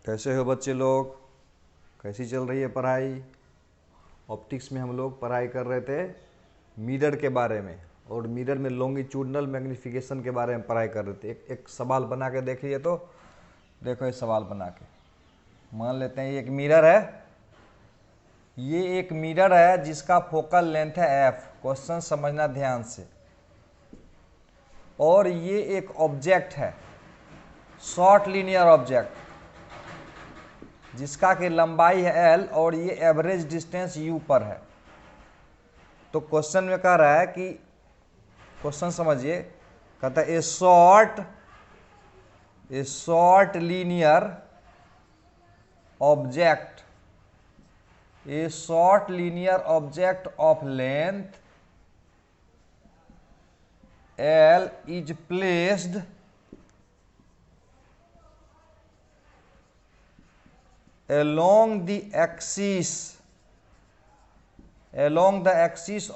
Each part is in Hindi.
कैसे हो बच्चे लोग? कैसी चल रही है पढ़ाई? ऑप्टिक्स में हम लोग पढ़ाई कर रहे थे मिरर के बारे में, और मिरर में लॉन्गिट्यूडनल मैग्नीफिकेशन के बारे में पढ़ाई कर रहे थे। एक सवाल बना के देखिए। तो देखो ये सवाल बना के मान लेते हैं ये एक मिरर है। ये एक मिरर है जिसका फोकल लेंथ है एफ। क्वेश्चन समझना ध्यान से। और ये एक ऑब्जेक्ट है, शॉर्ट लीनियर ऑब्जेक्ट, जिसका कि लंबाई है एल और ये एवरेज डिस्टेंस यू पर है। तो क्वेश्चन में कह रहा है कि क्वेश्चन समझिए, कहता है ए short linear object, A short linear object of length L is placed along the axis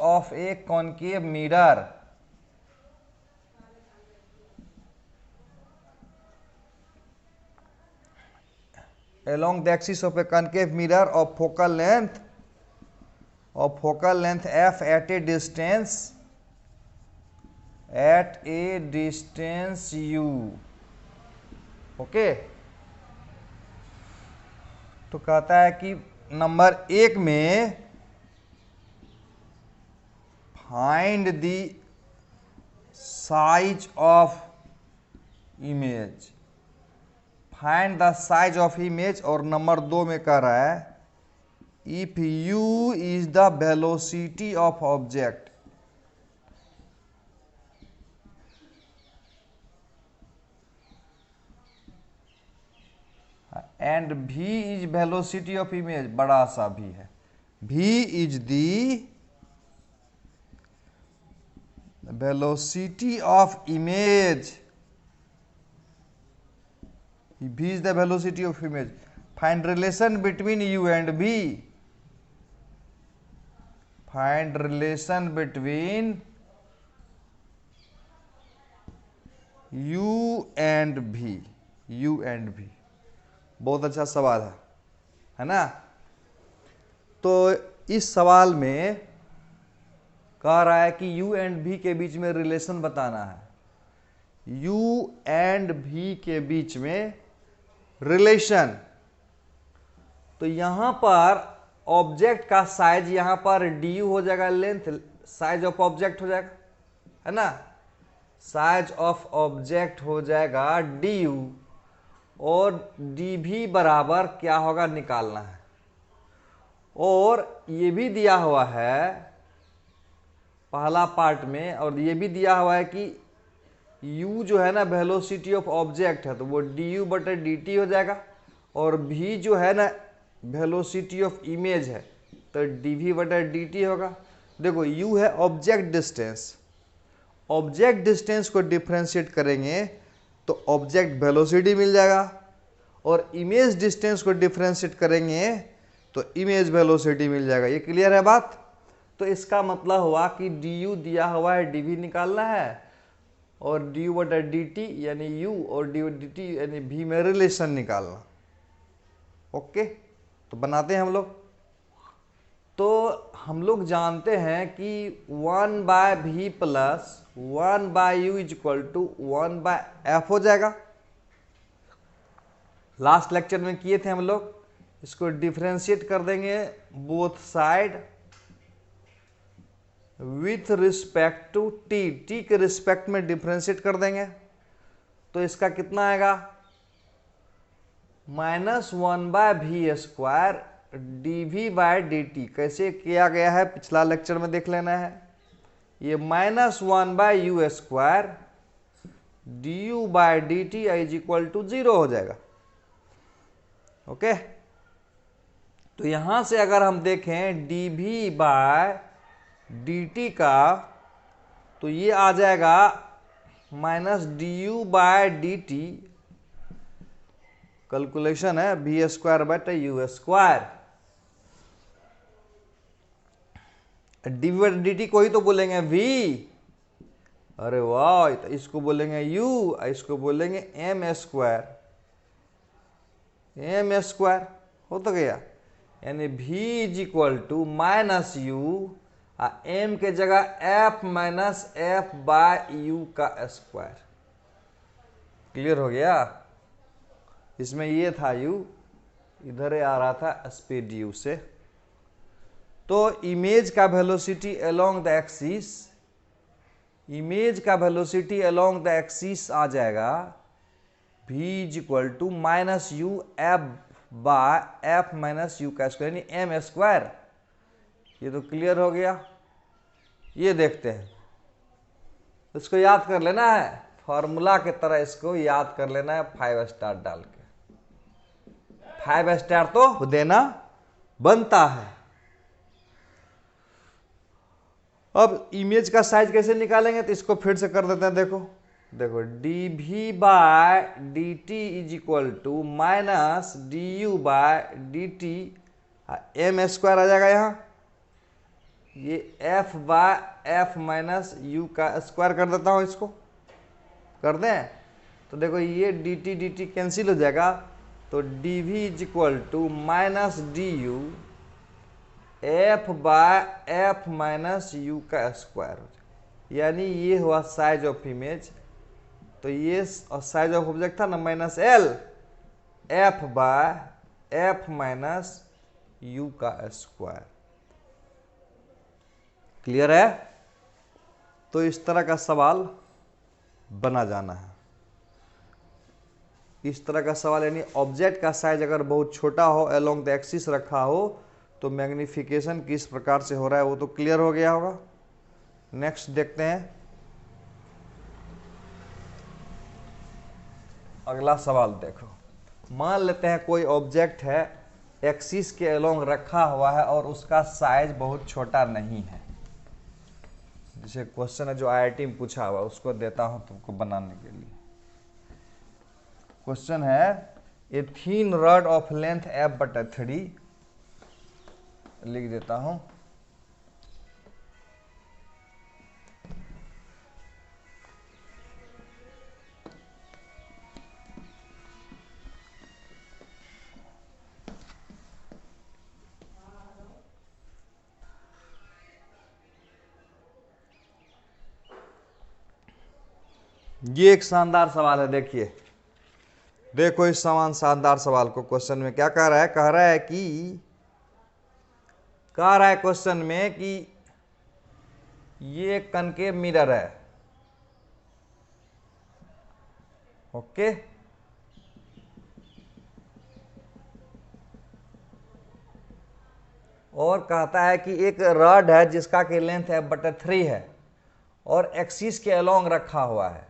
of a concave mirror of focal length f at a distance u। Okay. तो कहता है कि नंबर 1 में find the size of image, find the size of image. और नंबर 2 में कह रहा है if u is the velocity of object and v is velocity of image, बड़ा सा भी है, v is the velocity of image, v is the velocity of image, find relation between u and v, find relation between u and v, u and v। बहुत अच्छा सवाल है ना। तो इस सवाल में कह रहा है कि u एंड v के बीच में रिलेशन बताना है। u एंड v के बीच में रिलेशन। तो यहां पर ऑब्जेक्ट का साइज, यहां पर du हो जाएगा, लेंथ, साइज ऑफ ऑब्जेक्ट हो जाएगा, है ना। साइज ऑफ ऑब्जेक्ट हो जाएगा du, और dv बराबर क्या होगा निकालना है। और ये भी दिया हुआ है पहला पार्ट में, और ये भी दिया हुआ है कि u जो है ना वेलोसिटी ऑफ ऑब्जेक्ट है, तो वो du बटे dt हो जाएगा। और v जो है ना वेलोसिटी ऑफ इमेज है, तो dv बटे dt होगा। देखो u है ऑब्जेक्ट डिस्टेंस, ऑब्जेक्ट डिस्टेंस को डिफ्रेंशिएट करेंगे तो ऑब्जेक्ट वेलोसिटी मिल जाएगा, और इमेज डिस्टेंस को डिफ्रेंशिएट करेंगे तो इमेज वेलोसिटी मिल जाएगा। ये क्लियर है बात? तो इसका मतलब हुआ कि du दिया हुआ है, dv निकालना है, और du बटा dt यानी u और du dt यानी v में रिलेशन निकालना। ओके, तो बनाते हैं हम लोग। तो हम लोग जानते हैं कि 1/v plus 1/u is equal to 1/f हो जाएगा। लास्ट लेक्चर में किए थे हम लोग। इसको डिफरेंशिएट कर देंगे both side with respect to t, t के रिस्पेक्ट में डिफरेंशिएट कर देंगे। तो इसका कितना आएगा? -1/v² dv/dt। कैसे किया गया है पिछला लेक्चर में देख लेना है। ये -1/u² du/dt is equal to 0 हो जाएगा। ओके, तो यहां से अगर हम देखें dv/dt का, तो ये आ जाएगा -du/dt, कैलकुलेशन है v²/u²। dv/dt को ही तो बोलेंगे v। अरे वाह, तो इसको बोलेंगे u, इसको बोलेंगे m²। एम स्क्वायर हो तो गया, यानी v is equal to minus u, m के जगह f minus f by u का स्क्वायर। क्लियर हो गया? इसमें ये था u, इधर आ रहा था स्पीड u से। तो इमेज का velocity along the axis, image का वेलोसिटी अलोंग द एक्सिस आ जाएगा v is equal to minus u f by F minus you का स्क्वायर, यानी एम स्क्वायर। ये तो क्लियर हो गया। ये देखते हैं, इसको याद कर लेना है, फॉर्मूला के तरह इसको याद कर लेना है 5 स्टार डाल के। 5 स्टार तो देना बनता है। अब इमेज का साइज कैसे निकालेंगे, तो इसको फिर से कर देते हैं। देखो देखो, D V by D T is equal to minus D U by D T, M square आ जाएगा यहाँ, ये F by F minus you का स्क्वायर कर देता हूँ, इसको कर दें। तो देखो ये डी टी कैंसिल हो जाएगा, तो d v is equal to minus D u f by F minus you का स्क्वायर हो जाएगा, यानी ये हुआ साइज ऑफ इमेज। तो ये साइज ऑफ ऑब्जेक्ट था ना minus l, f by F minus you का स्क्वायर। क्लियर है? तो इस तरह का सवाल बना जाना है। इस तरह का सवाल, यानी ऑब्जेक्ट का साइज अगर बहुत छोटा हो, अलोंग द एक्सिस रखा हो, तो मैग्निफिकेशन किस प्रकार से हो रहा है वो तो क्लियर हो गया होगा। नेक्स्ट देखते हैं अगला सवाल। देखो, मान लेते हैं कोई ऑब्जेक्ट है, एक्सिस के अलोंग रखा हुआ है और उसका साइज बहुत छोटा नहीं है। जैसे क्वेश्चन है जो आईआईटी में पूछा हुआ, उसको देता हूं तुमको बनाने के लिए। क्वेश्चन है ए थीन रॉड ऑफ लेंथ f/3, लिख देता हूं। ये एक शानदार सवाल है। देखिए, देखो इस समान शानदार सवाल को। क्वेश्चन में क्या कह रहा है? कह रहा है क्वेश्चन में कि ये कनकेव मिरर है, ओके, और कहता है कि एक रॉड है जिसका की लेंथ f/3 है और एक्सिस के अलोंग रखा हुआ है,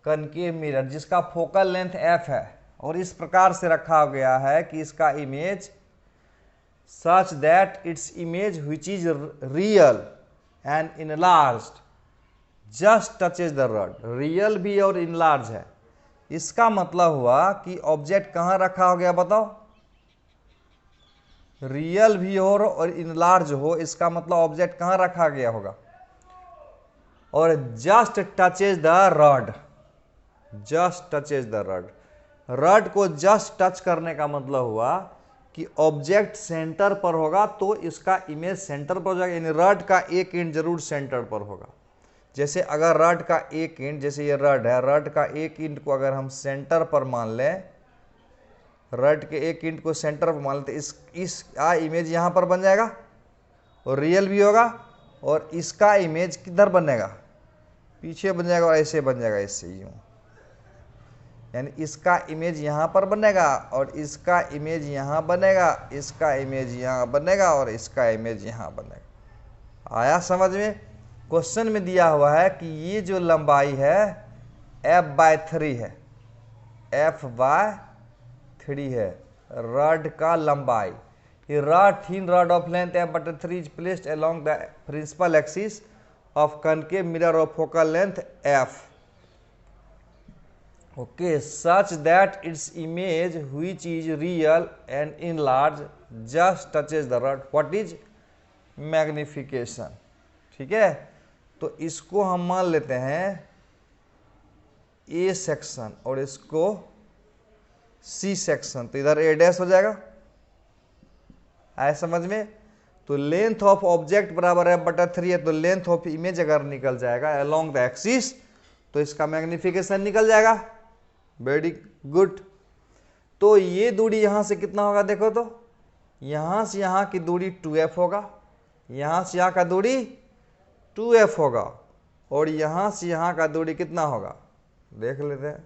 कनकेव मिरर जिसका फोकल लेंथ f है, और इस प्रकार से रखा गया है कि इसका image such that its image which is real and enlarged just touches the rod। Real भी और इनलार्ज है, इसका मतलब हुआ कि ऑब्जेक्ट कहाँ रखा हो गया बताओ? रियल भी हो और इनलार्ज हो, इसका मतलब ऑब्जेक्ट कहाँ रखा गया होगा? और just touches the rod, just touches the rod. Rod को जस्ट टच करने का मतलब हुआ कि ऑब्जेक्ट सेंटर पर होगा तो इसका इमेज सेंटर पर हो जाएगा, यानी रॉड का एक एंड जरूर सेंटर पर होगा। जैसे अगर रॉड का एक एंड, जैसे ये रॉड है, रॉड का एक एंड को अगर हम सेंटर पर मान लें, रॉड के एक एंड को सेंटर पर मान लेते, इस इमेज यहाँ पर बन जाएगा और रियल भी होगा, और इसका इमेज किधर बनेगा? पीछे बन जाएगा और ऐसे बन जाएगा, इससे यूँ, यानी इसका इमेज यहाँ पर बनेगा और इसका इमेज यहाँ बनेगा, इसका इमेज यहाँ बनेगा और इसका इमेज यहाँ बनेगा। आया समझ में? क्वेश्चन में दिया हुआ है कि ये जो लंबाई है f/3 है, f/3 है रॉड का लंबाई। ये rod thin rod of length f/3 is placed along the principal axis of concave mirror of focal length f, okay, such that its image which is real and enlarged just touches the rod। what is magnification? ठीक है, तो इसको हम मान लेते हैं ए सेक्शन और इसको सी सेक्शन, तो इधर ए डैश हो जाएगा। आए समझ में? तो लेंथ ऑफ ऑब्जेक्ट बराबर f/3 है, तो लेंथ ऑफ इमेज अगर निकल जाएगा अलोंग द एक्सिस तो इसका मैग्निफिकेशन निकल जाएगा। Very good. तो ये दूरी यहां से कितना होगा देखो तो, यहां से यहां की दूरी 2f होगा, यहां से यहां का दूरी 2f होगा, और यहां से यहां का दूरी कितना होगा देख लेते हैं,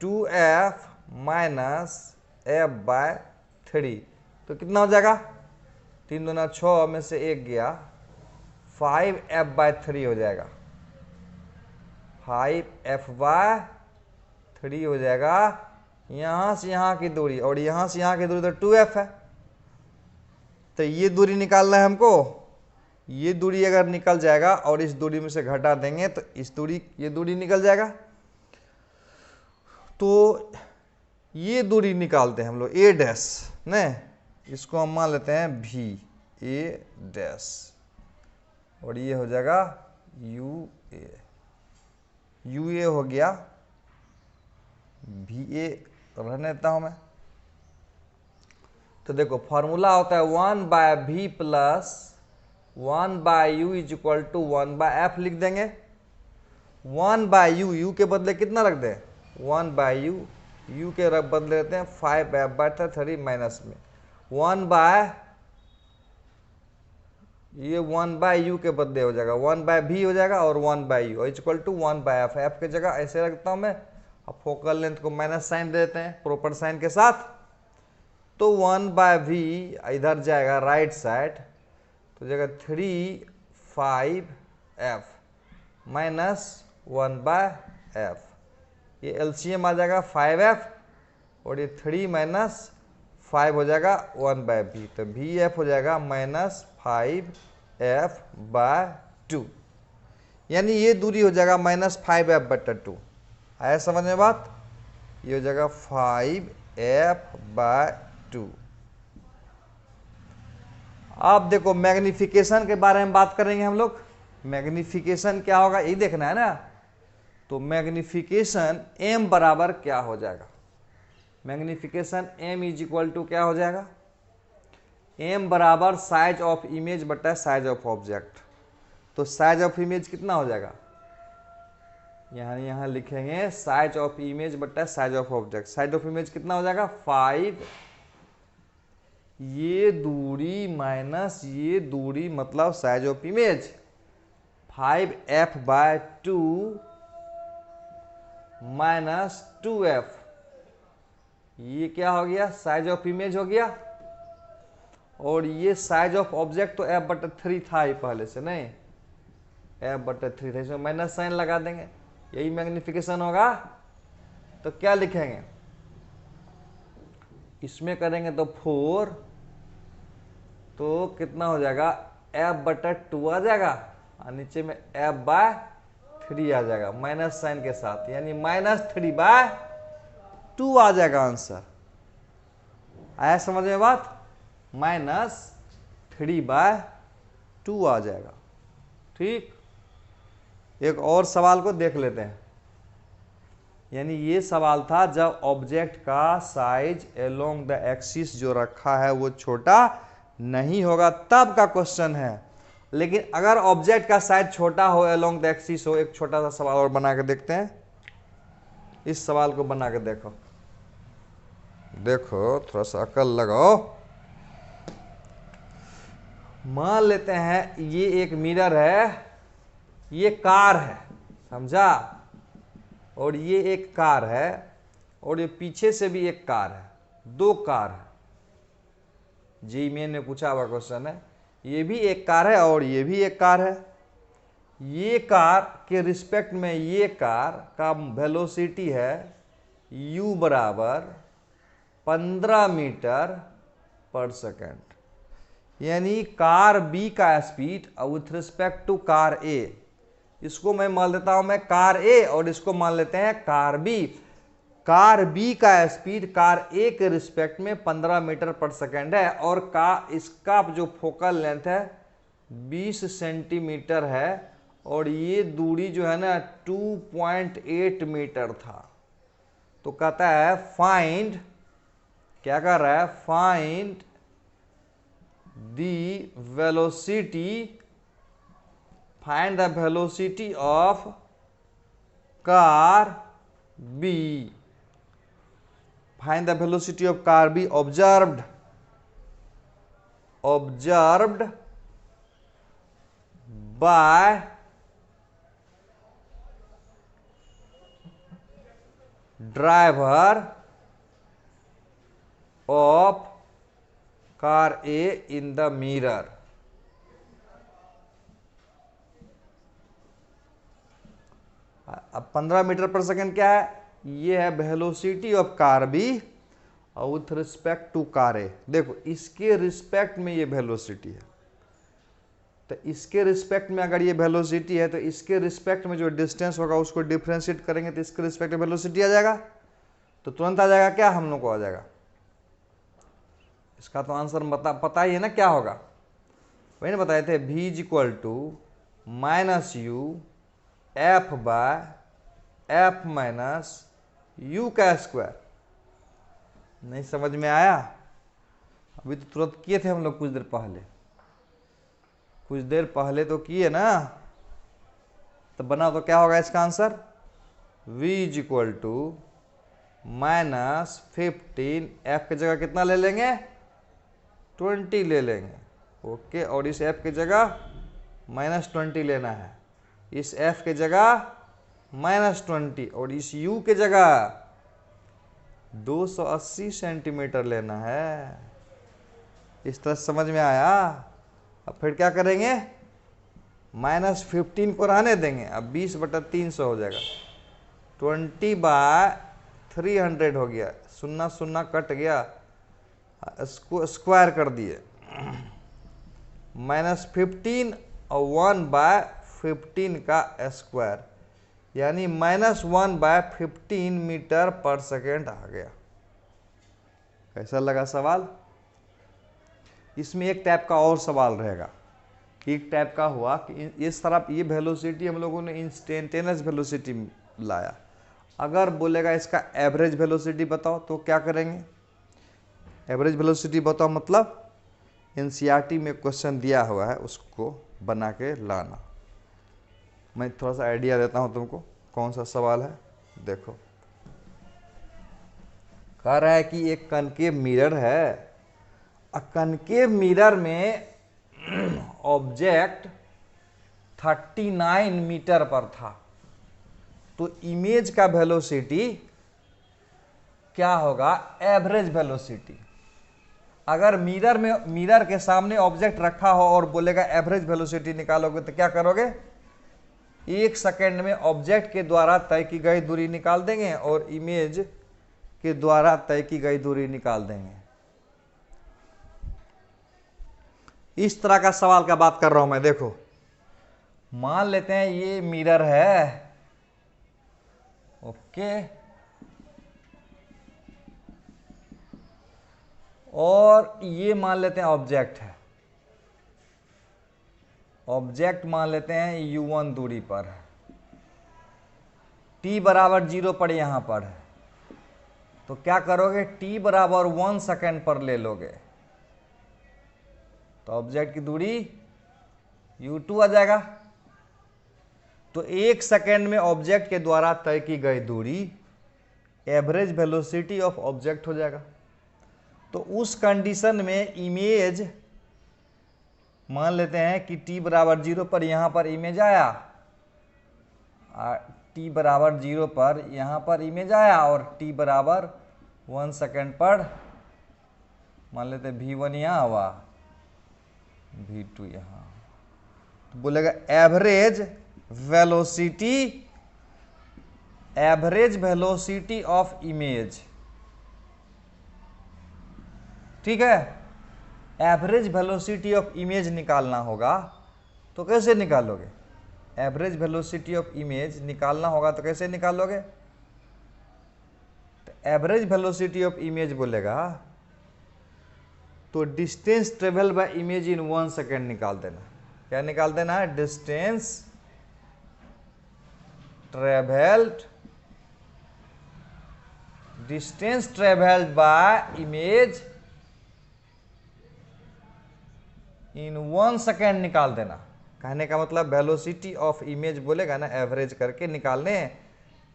2f माइनस f/3, तो कितना हो जाएगा, 3 दूना 6 में से 1 गया, 5f/3 हो जाएगा, 5f/3 हो जाएगा। यहां से यहां की दूरी और यहां से यहां की दूरी तो 2f है, तो ये दूरी निकालना है हमको। ये दूरी अगर निकल जाएगा और इस दूरी में से घटा देंगे तो इस दूरी, ये दूरी निकल जाएगा। तो ये दूरी निकालते हैं हम लोग a डैश, नहीं इसको हम मान लेते हैं v a डैश, और ये हो जाएगा ua हो गया, va रहने देता हूं मैं। तो देखो फॉर्मूला होता है 1/v plus 1/u is equal to 1/f लिख देंगे। 1/u, u के बदले कितना रख दें 1/u, u के बदले रहते हैं 5f/3 माइनस में 1/u के बदले हो जाएगा 1/v हो जाएगा, और 1/u is equal to 1/f, f के जगह ऐसे रखता हूं मैं। अब फोकल लेंथ को माइनस साइन दे देते हैं प्रॉपर साइन के साथ, तो 1/v इधर जाएगा राइट साइड, तो जगह 3/5f माइनस 1/f, ये एलसीएम आ जाएगा 5f, और ये 3 माइनस 5 हो जाएगा 1/v, तो vf हो जाएगा माइनस 5f/2, यानी ये दूरी हो जाएगा माइनस 5f/2। आया समझ में बात? ये हो जाएगा 5f/2। अब देखो मैग्निफिकेशन के बारे में बात करेंगे हम लोग। मैग्निफिकेशन क्या होगा यही देखना है ना। तो मैग्निफिकेशन m बराबर क्या हो जाएगा, magnification m is equal to क्या हो जाएगा, m बराबर साइज ऑफ इमेज बटा साइज ऑफ ऑब्जेक्ट। तो साइज ऑफ इमेज कितना हो जाएगा, यहां लिखेंगे साइज ऑफ इमेज बटा size of object. Size of image कितना हो जाएगा 5, ये दूरी माइनस ये दूरी मतलब size of image 5f/2 minus 2f, ये क्या हो गया साइज ऑफ इमेज हो गया, और ये साइज ऑफ ऑब्जेक्ट तो f/3 था ही पहले से, नहीं f/3 था, इसमें माइनस साइन लगा देंगे, यही मैग्निफिकेशन होगा। तो क्या लिखेंगे, इसमें करेंगे तो 4, तो कितना हो जाएगा f/2 आ जाएगा, और नीचे में f/3 आ जाएगा माइनस साइन के साथ, यानी -3/2 आ जाएगा आंसर। आया समझ में बात, -3/2 आ जाएगा। ठीक, एक और सवाल को देख लेते हैं। यानी ये सवाल था जब ऑब्जेक्ट का साइज अलोंग द एक्सिस जो रखा है वो छोटा नहीं होगा तब का क्वेश्चन है। लेकिन अगर ऑब्जेक्ट का साइज छोटा हो अलोंग द एक्सिस हो, एक छोटा सा सवाल और बना के देखते हैं। इस सवाल को बना के देखो, देखो थोड़ा सा अकल लगाओ। मान लेते हैं ये एक मिरर है, ये कार है, समझा, और ये एक कार है, और ये पीछे से भी एक कार है, 2 कार है। जी मेन ने पूछा हुआ क्वेश्चन है, ये भी एक कार है और ये भी एक कार है। ये कार के रिस्पेक्ट में ये कार का वेलोसिटी है u बराबर 15 मीटर पर सेकेंड, यानी कार B का speed with respect to car A, इसको मैं मान लेता हूं मैं कार A और इसको मान लेते हैं कार B। कार B का स्पीड कार A के रिस्पेक्ट में 15 मीटर पर सेकेंड है, और इसका जो फोकल लेंथ है 20 सेंटीमीटर है, और ये दूरी जो है ना 2.8 मीटर था। तो कहता है फाइंड, क्या कर रहा है, find the velocity, find the velocity of car B, find the velocity of car B observed by driver of car A in the mirror। अब 15 मीटर पर सेकंड क्या है, ये है वेलोसिटी ऑफ कार बी और विथ रिस्पेक्ट टू कार ए। देखो इसके रिस्पेक्ट में ये वेलोसिटी है, तो इसके रिस्पेक्ट में अगर ये वेलोसिटी है तो इसके रिस्पेक्ट में जो डिस्टेंस होगा उसको डिफ्रेंशिएट करेंगे तो इसके रिस्पेक्ट में वेलोसिटी आ जाएगा, तो तुरंत आ जाएगा क्या, हम लोग को आ जाएगा। इसका तो आंसर पता ही है ना क्या होगा, वही ना बताए थे, v is equal to minus u f by F minus you का स्क्वायर। नहीं समझ में आया, अभी तो तुरंत किए थे हम लोग कुछ देर पहले तो किए ना, तो बना तो क्या होगा इसका answer, v is equal to minus 15, f की जगह कितना ले लेंगे, 20 ले लेंगे, ओके। और इस f की जगह माइनस 20 लेना है, इस f की जगह माइनस 20 और इस u की जगह 280 सेंटीमीटर लेना है। इस तरह समझ में आया। अब फिर क्या करेंगे, माइनस 15 को रहने देंगे, अब 20/300 हो जाएगा, 20/300 हो गया, सुन्ना सुन्ना कट गया, स्क्वायर कर दिए, -15 और 1/15 का स्क्वायर, यानी -1/15 मीटर पर सेकेंड आ गया। कैसा लगा सवाल। इसमें एक टाइप का और सवाल रहेगा, एक टाइप का हुआ कि इस तरफ ये वेलोसिटी हम लोगों ने इंस्टेंटेनियस वेलोसिटी लाया, अगर बोलेगा इसका एवरेज वेलोसिटी बताओ तो क्या करेंगे, एवरेज वेलोसिटी बताओ मतलब एनसीईआरटी में क्वेश्चन दिया हुआ है उसको बना के लाना। मैं थोड़ा सा आइडिया देता हूं तुमको कौन सा सवाल है। देखो कह रहा है कि एक कनकेव मिरर है, कनकेव मिरर में ऑब्जेक्ट 39 मीटर पर था, तो इमेज का वेलोसिटी क्या होगा, एवरेज वेलोसिटी। अगर मिरर के सामने ऑब्जेक्ट रखा हो और बोलेगा एवरेज वेलोसिटी निकालोगे तो क्या करोगे, 1 सेकेंड में ऑब्जेक्ट के द्वारा तय की गई दूरी निकाल देंगे और इमेज के द्वारा तय की गई दूरी निकाल देंगे। इस तरह का सवाल का बात कर रहा हूं मैं। देखो मान लेते हैं ये मिरर है, ओके, और ये मान लेते हैं ऑब्जेक्ट है, ऑब्जेक्ट मान लेते हैं u1 दूरी पर है, t बराबर 0 पर यहां पर है, तो क्या करोगे, t बराबर 1 सेकेंड पर ले लोगे तो ऑब्जेक्ट की दूरी u2 आ जाएगा। तो 1 सेकेंड में ऑब्जेक्ट के द्वारा तय की गई दूरी एवरेज वेलोसिटी ऑफ ऑब्जेक्ट हो जाएगा। तो उस कंडीशन में इमेज मान लेते हैं कि t बराबर 0 पर यहां पर इमेज आया, t बराबर 0 पर यहां पर इमेज आया और t बराबर 1 सेकेंड पर मान लेते हैं v1 यहां हुआ, v2 यहां, तो बोलेगा एवरेज वेलोसिटी ऑफ इमेज। ठीक है, एवरेज वेलोसिटी ऑफ इमेज निकालना होगा तो कैसे निकालोगे, एवरेज वेलोसिटी ऑफ इमेज निकालना होगा तो कैसे निकालोगे, तो एवरेज वेलोसिटी ऑफ इमेज बोलेगा तो distance travel by image in 1 second निकाल देना। क्या निकाल देना है, distance travelled distance travelled by image in 1 second निकाल देना। कहने का मतलब वेलोसिटी ऑफ इमेज बोलेगा ना, एवरेज करके निकालने,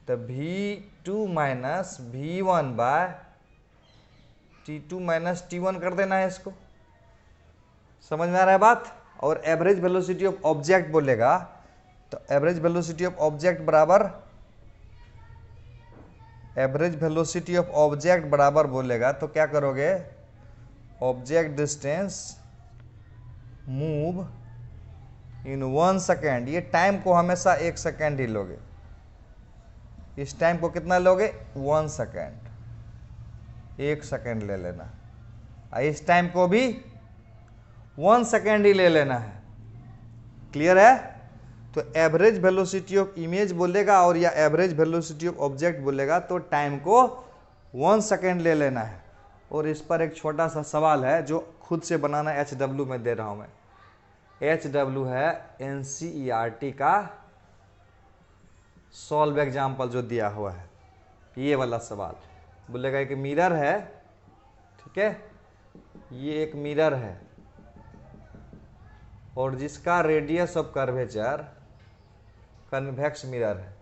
तो v2 minus v1 bye t2 minus t1 कर देना है इसको। समझ में आ रहा है बात। और एवरेज वेलोसिटी ऑफ ऑब्जेक्ट बोलेगा तो एवरेज वेलोसिटी ऑफ ऑब्जेक्ट बराबर बोलेगा तो क्या करोगे, object distance move in 1 second. ये टाइम को हमेशा 1 सेकेंड ही लोगे, इस टाइम को कितना लोगे 1 सेकेंड, 1 सेकेंड ले लेना, इस टाइम को भी 1 सेकेंड ही ले लेना है। क्लियर है। तो एवरेज वेलोसिटी ऑफ इमेज बोलेगा और या एवरेज वेलोसिटी ऑफ ऑब्जेक्ट बोलेगा तो टाइम को 1 सेकेंड ले लेना है। और इस पर एक छोटा सा सवाल है जो खुद से बनाना, HW में दे रहा हूं मैं। HW है NCERT का सॉल्व एग्जाम्पल जो दिया हुआ है, ये वाला सवाल बोलेगा कि मिरर है, ठीक है, ये एक मिरर है और जिसका radius of curvature, convex mirror है,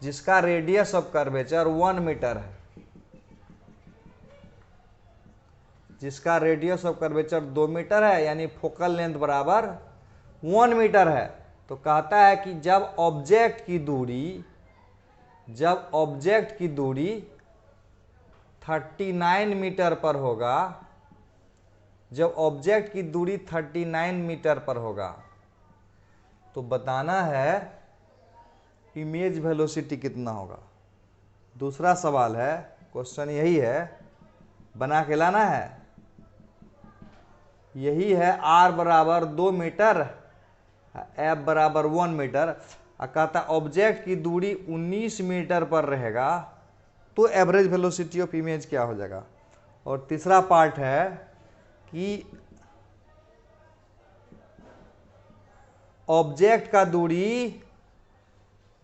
जिसका रेडियस ऑफ कर्वेचर 1 मीटर है, जिसका रेडियस ऑफ कर्वेचर 2 मीटर है, यानी फोकल लेंथ बराबर 1 मीटर है। तो कहता है कि जब ऑब्जेक्ट की दूरी 39 मीटर पर होगा, जब ऑब्जेक्ट की दूरी 39 मीटर पर होगा तो बताना है इमेज वेलोसिटी कितना होगा। दूसरा सवाल है, क्वेश्चन यही है, बना के लाना है, यही है r बराबर 2 मीटर, f बराबर 1 मीटर। कहता ऑब्जेक्ट की दूरी 19 मीटर पर रहेगा तो एवरेज वेलोसिटी ऑफ इमेज क्या हो जाएगा। और तीसरा पार्ट है कि ऑब्जेक्ट का दूरी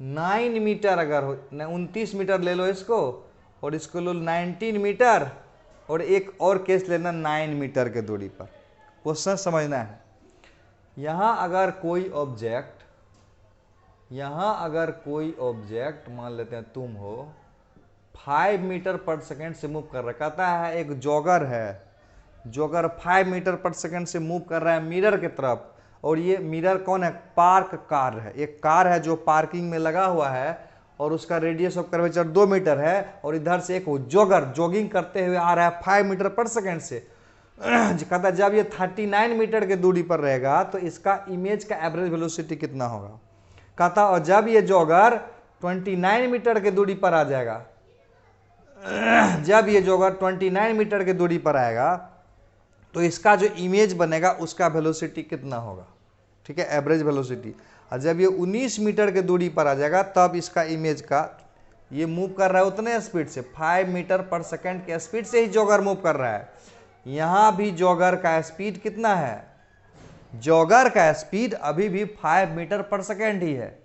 9 मीटर अगर हो, 29 मीटर ले लो इसको और इसको लो 19 मीटर और एक और केस लेना 9 मीटर के दूरी पर। क्वेश्चन समझना है। यहां अगर कोई ऑब्जेक्ट मान लेते हैं तुम हो, 5 मीटर पर सेकेंड से मूव कर रहा है। कहता है एक जॉगर है, जॉगर 5 मीटर पर सेकेंड से मूव कर रहा है मिरर की तरफ, और ये मिरर कौन है, पार्क कार है, एक कार है जो पार्किंग में लगा हुआ है और उसका रेडियस ऑफ कर्वेचर 2 मीटर है, और इधर से एक जॉगर जॉगिंग करते हुए आ रहा है 5 मीटर पर सेकेंड से। कहता है जब ये 39 मीटर के दूरी पर रहेगा तो इसका इमेज का एवरेज वेलोसिटी कितना होगा। कहता और जब ये जॉगर 29 मीटर के दूरी पर आ जाएगा, जब ये जॉगर 29 मीटर के दूरी पर आएगा तो इसका जो इमेज बनेगा उसका वेलोसिटी कितना होगा, ठीक है, एवरेज वेलोसिटी। और जब ये 19 मीटर के दूरी पर आ जाएगा तब इसका इमेज का, ये मूव कर रहा है उतने स्पीड से, 5 मीटर पर सेकेंड के स्पीड से ही जॉगर मूव कर रहा है। यहां भी जॉगर का स्पीड कितना है, जॉगर का स्पीड अभी भी 5 मीटर पर सेकेंड ही है।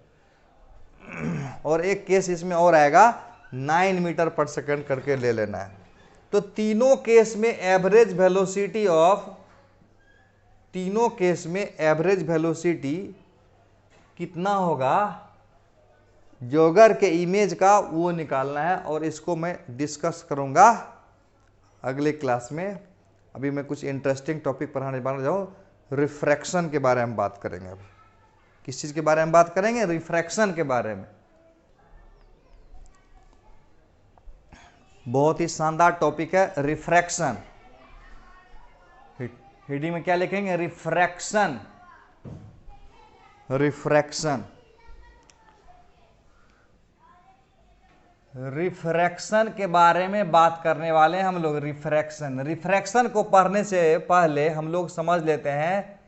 और एक केस इसमें और आएगा 9 मीटर पर सेकेंड करके ले लेना है। तो तीनों केस में एवरेज वेलोसिटी कितना होगा जॉगर के इमेज का, वो निकालना है। और इसको मैं डिस्कस करूंगा अगले क्लास में। अभी मैं कुछ इंटरेस्टिंग टॉपिक पढ़ाने जा रहा हूं, रिफ्रैक्शन के बारे में बात करेंगे। अभी किस चीज के बारे में बात करेंगे, रिफ्रैक्शन के बारे में। बहुत ही शानदार टॉपिक है रिफ्रैक्शन। हेडिंग में क्या लिखेंगे, रिफ्रैक्शन। रिफ्रैक्शन के बारे में बात करने वाले हैं हम लोग। रिफ्रैक्शन को पढ़ने से पहले हम लोग समझ लेते हैं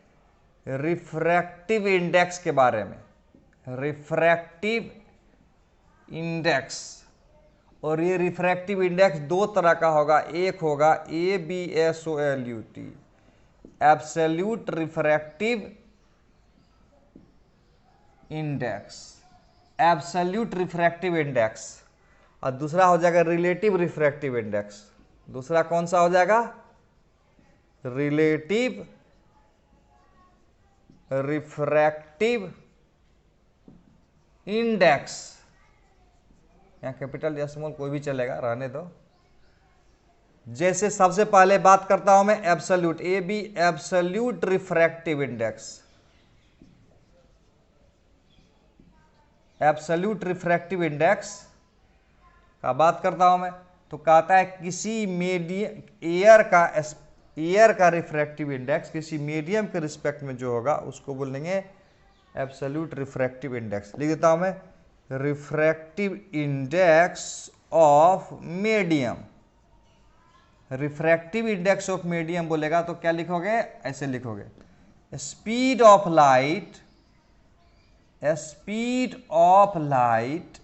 रिफ्रैक्टिव इंडेक्स के बारे में। रिफ्रैक्टिव इंडेक्स, और ये रिफ्रैक्टिव इंडेक्स दो तरह का होगा। एक होगा ABSOLUT, absolute refractive index, absolute refractive index. और दूसरा हो जाएगा रिलेटिव रिफ्रैक्टिव इंडेक्स। दूसरा कौन सा हो जाएगा? Relative refractive index. यहां कैपिटल या स्मॉल कोई भी चलेगा, रहने दो। जैसे सबसे पहले बात करता हूं मैं absolute, A B absolute refractive index. Absolute refractive index का बात करता हूं मैं, तो कहता है किसी मीडियम एयर का रिफ्रैक्टिव इंडेक्स किसी मीडियम के रिस्पेक्ट में जो होगा उसको बोलेंगे एब्सोल्यूट रिफ्रैक्टिव इंडेक्स। लिख देता हूं मैं, refractive index of medium. Refractive index of medium बोलेगा तो क्या लिखोगे? ऐसे लिखोगे, speed of light, speed of light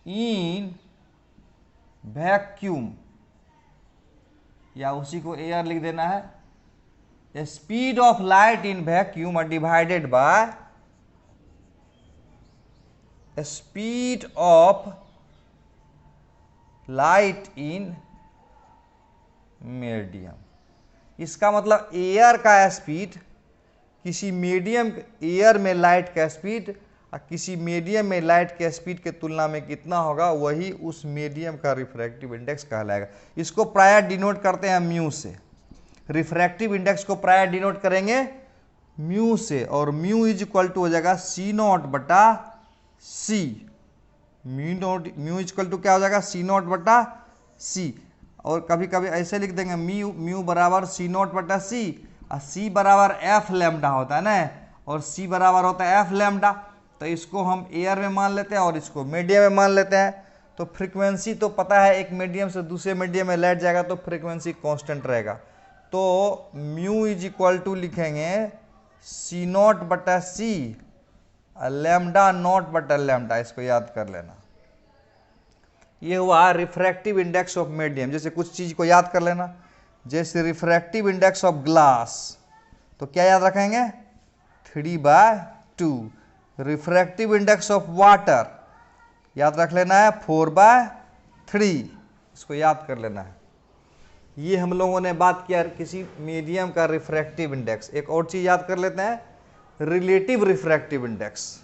in vacuum, या उसी को एयर लिख देना है। Speed of light in vacuum are divided by speed of light in medium. इसका मतलब एयर का स्पीड किसी मीडियम, एयर में लाइट का स्पीड और किसी मीडियम में लाइट के स्पीड के तुलना में कितना होगा, वही उस मीडियम का रिफ्रैक्टिव इंडेक्स कहलाएगा। इसको प्राय डिनोट करते हैं म्यू से। रिफ्रैक्टिव इंडेक्स को प्राय डिनोट करेंगे म्यू से, और म्यू इज इक्वल टू हो जाएगा सी नॉट बटा सी। म्यू इज इक्वल टू क्या हो जाएगा? सी नॉट बटा सी। और कभी कभी ऐसे लिख देंगे म्यू बराबर सी नॉट बटा सी, और सी बराबर एफ लैम्डा होता है ना, और सी बराबर होता है एफ लैम्डा। तो इसको हम एयर में मान लेते हैं और इसको मीडियम में मान लेते हैं। तो फ्रीक्वेंसी तो पता है, एक मीडियम से दूसरे मीडियम में लाइट जाएगा तो फ्रीक्वेंसी कांस्टेंट रहेगा। तो म्यू इज इक्वल टू लिखेंगे सी नॉट बटा सी, लैम्डा नॉट बटा लैम्डा। इसको याद कर लेना। ये हुआ रिफ्रैक्टिव इंडेक्स ऑफ मीडियम। जैसे कुछ चीज को याद कर लेना, जैसे रिफ्रैक्टिव इंडेक्स ऑफ ग्लास, तो क्या याद रखेंगे? 3/2। रिफ्रैक्टिव इंडेक्स ऑफ वाटर याद रख लेना है 4/3। इसको याद कर लेना है। ये हम लोगों ने बात किया किसी मीडियम का रिफ्रैक्टिव इंडेक्स। एक और चीज याद कर लेते हैं, रिलेटिव रिफ्रैक्टिव इंडेक्स।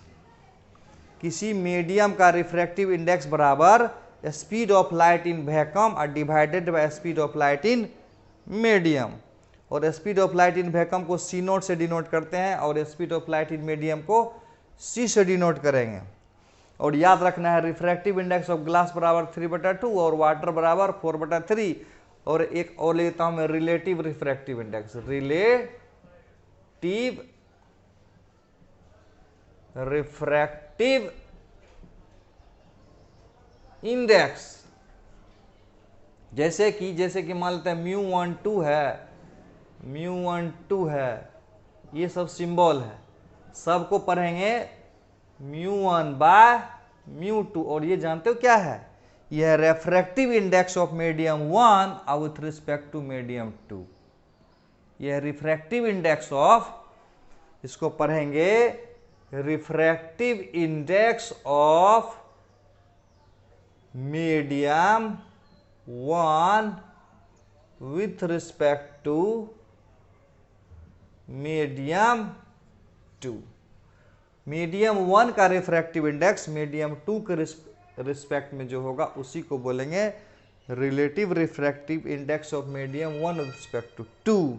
किसी मीडियम का रिफ्रैक्टिव इंडेक्स बराबर speed of light in vacuum और divided by speed of light in medium. और speed of light in vacuum को सी नोट से डिनोट करते हैं और speed of light in medium को सी से डिनोट करेंगे। और याद रखना है रिफ्रैक्टिव इंडेक्स ऑफ ग्लास बराबर 3/2 और वाटर बराबर 4/3। और एक और लेता हूं मैं relative refractive index. Relative refractive index, जैसे कि मान लेते हैं μ12 है, μ12 है, ये सब सिंबल है, सबको पढ़ेंगे μ1/μ2। और ये जानते हो क्या है? यह रिफ्रैक्टिव इंडेक्स ऑफ मीडियम 1 और विथ रिस्पेक्ट टू मीडियम 2। यह रिफ्रैक्टिव इंडेक्स ऑफ, इसको पढ़ेंगे refractive index of medium 1 with respect to medium 2। Medium 1 का रिफ्रैक्टिव इंडेक्स मीडियम 2 के रिस्पेक्ट में जो होगा उसी को बोलेंगे relative refractive index of medium 1 with respect to 2।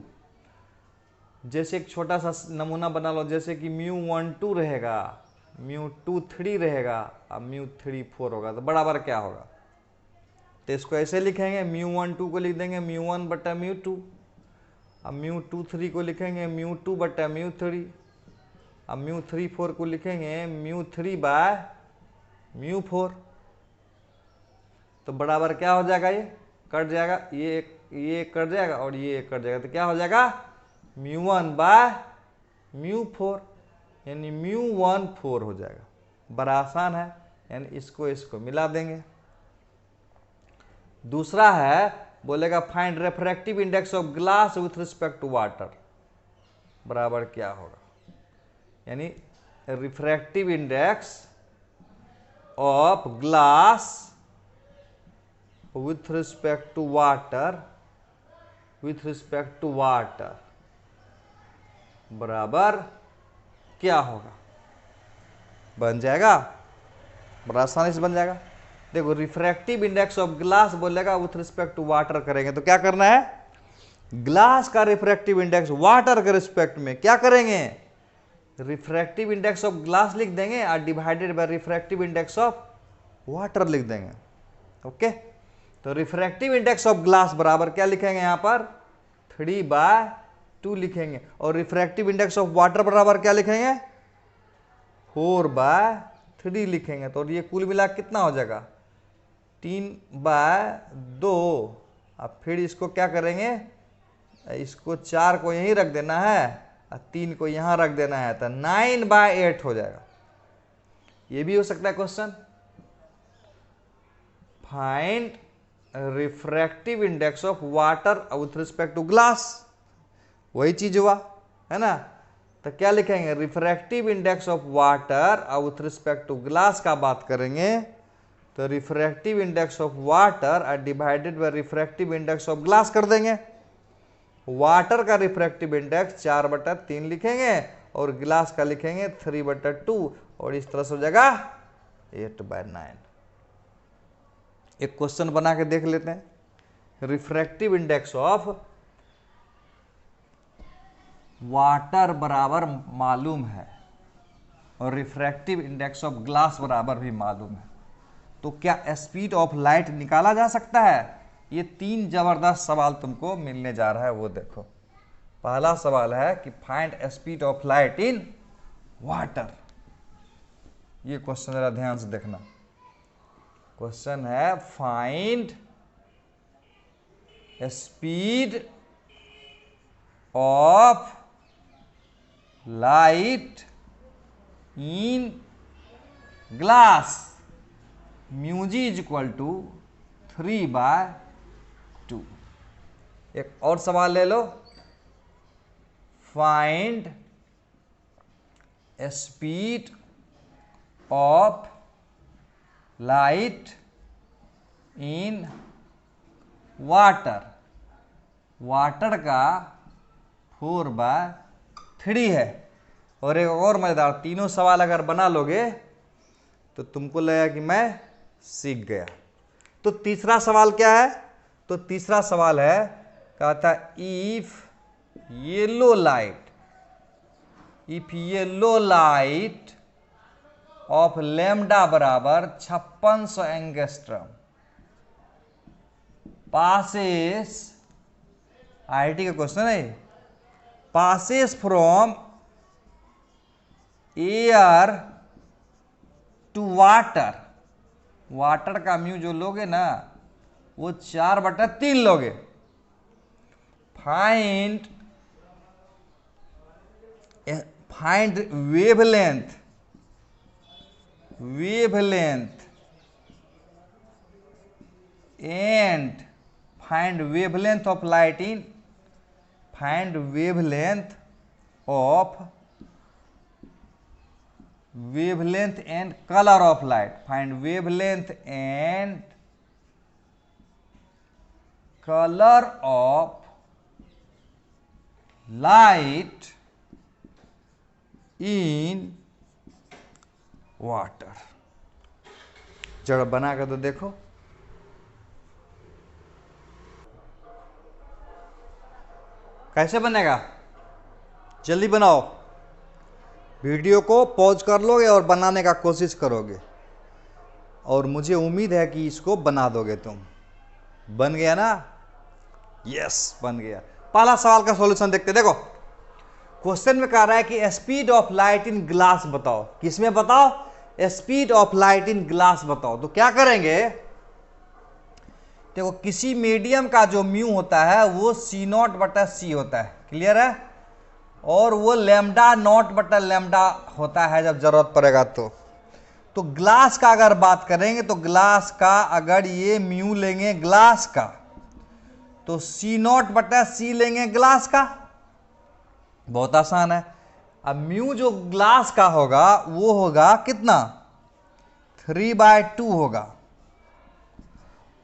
जैसे एक छोटा सा नमूना बना लो, जैसे कि μ12 रहेगा, μ23 रहेगा और μ34 होगा, तो बराबर क्या होगा? तो इसको ऐसे लिखेंगे, μ12 को लिख देंगे μ1/μ2, अब μ23 को लिखेंगे μ2/μ3, अब μ34 को लिखेंगे μ3/μ4। तो बराबर क्या हो जाएगा? ये कट जाएगा, ये कट जाएगा और ये कट जाएगा, तो क्या हो जाएगा? μ1/μ4, यानी μ14 हो जाएगा। बड़ा आसान है, यानी इसको मिला देंगे। दूसरा है, बोलेगा find refractive index of glass with respect to water, बराबर क्या होगा? यानी refractive index of glass with respect to water, with respect to water बराबर क्या होगा? बन जाएगा, बड़ा आसानी से बन जाएगा। देखो रिफ्रैक्टिव इंडेक्स ऑफ ग्लास बोलेगा विथ रिस्पेक्ट टू वाटर करेंगे तो क्या करना है, ग्लास का रिफ्रैक्टिव इंडेक्स वाटर के रिस्पेक्ट में क्या करेंगे, रिफ्रैक्टिव इंडेक्स ऑफ ग्लास लिख देंगे और divided by refractive index of water लिख देंगे। ओके, तो रिफ्रैक्टिव इंडेक्स ऑफ ग्लास बराबर क्या लिखेंगे यहां पर 3/2 लिखेंगे, और रिफ्रैक्टिव इंडेक्स ऑफ वाटर बराबर क्या लिखेंगे 4/3 लिखेंगे। तो ये कुल मिला कितना हो जाएगा 3/2। अब फिर इसको क्या करेंगे, इसको 4 को यहीं रख देना है और 3 को यहां रख देना है, तो 9/8 हो जाएगा। ये भी हो सकता है question, find refractive index of water with respect to glass, वही चीज हुआ है ना। तो क्या लिखेंगे, refractive index of water with respect to glass का बात करेंगे तो refractive index of water divided by refractive index of glass कर देंगे। वाटर का रिफ्रैक्टिव इंडेक्स 4/3 लिखेंगे और ग्लास का लिखेंगे 3/2, और इस तरह से हो जाएगा 8/9। एक क्वेश्चन बना के देख लेते हैं। रिफ्रैक्टिव इंडेक्स ऑफ वाटर बराबर मालूम है और रिफ्रैक्टिव इंडेक्स ऑफ ग्लास बराबर भी मालूम है, तो क्या स्पीड ऑफ लाइट निकाला जा सकता है? ये 3 जबरदस्त सवाल तुमको मिलने जा रहा है, वो देखो। पहला सवाल है कि find speed of light in water. ये क्वेश्चन जरा ध्यान से देखना। क्वेश्चन है find speed of light in glass, mu G is equal to 3/2। एक और सवाल ले लो, find speed of light in water, water का 4/3 है। और एक और मजेदार, तीनों सवाल अगर बना लोगे तो तुमको लगेगा कि मैं सीख गया। तो तीसरा सवाल क्या है, तो तीसरा सवाल है कहता if yellow light, if yellow light of lambda बराबर 5600 एंगस्ट्रम पासेस, आईआईटी का क्वेश्चन है, passes from air to water, water का म्यू जो लोगे ना वो 4/3 लोगे। Find find wavelength, wavelength and find wavelength of light in, find wavelength of, wavelength and color of light, find wavelength and color of light in water। जरा बना कर तो देखो, कैसे बनेगा, जल्दी बनाओ। वीडियो को पॉज कर लोगे और बनाने का कोशिश करोगे, और मुझे उम्मीद है कि इसको बना दोगे तुम। बन गया ना, यस बन गया। पहला सवाल का सॉल्यूशन देखते, देखो क्वेश्चन में कह रहा है कि speed of light in glass बताओ, किसमें बताओ, speed of light in glass बताओ। तो क्या करेंगे, देखो किसी मीडियम का जो म्यू होता है वो C0/c होता है, क्लियर है, और वो लैम्डा नॉट बटा लैम्डा होता है जब जरूरत पड़ेगा तो ग्लास का अगर बात करेंगे तो ग्लास का अगर ये म्यू लेंगे ग्लास का तो C0/c लेंगे ग्लास का, बहुत आसान है। अब म्यू जो ग्लास का होगा वो होगा कितना 3/2 होगा।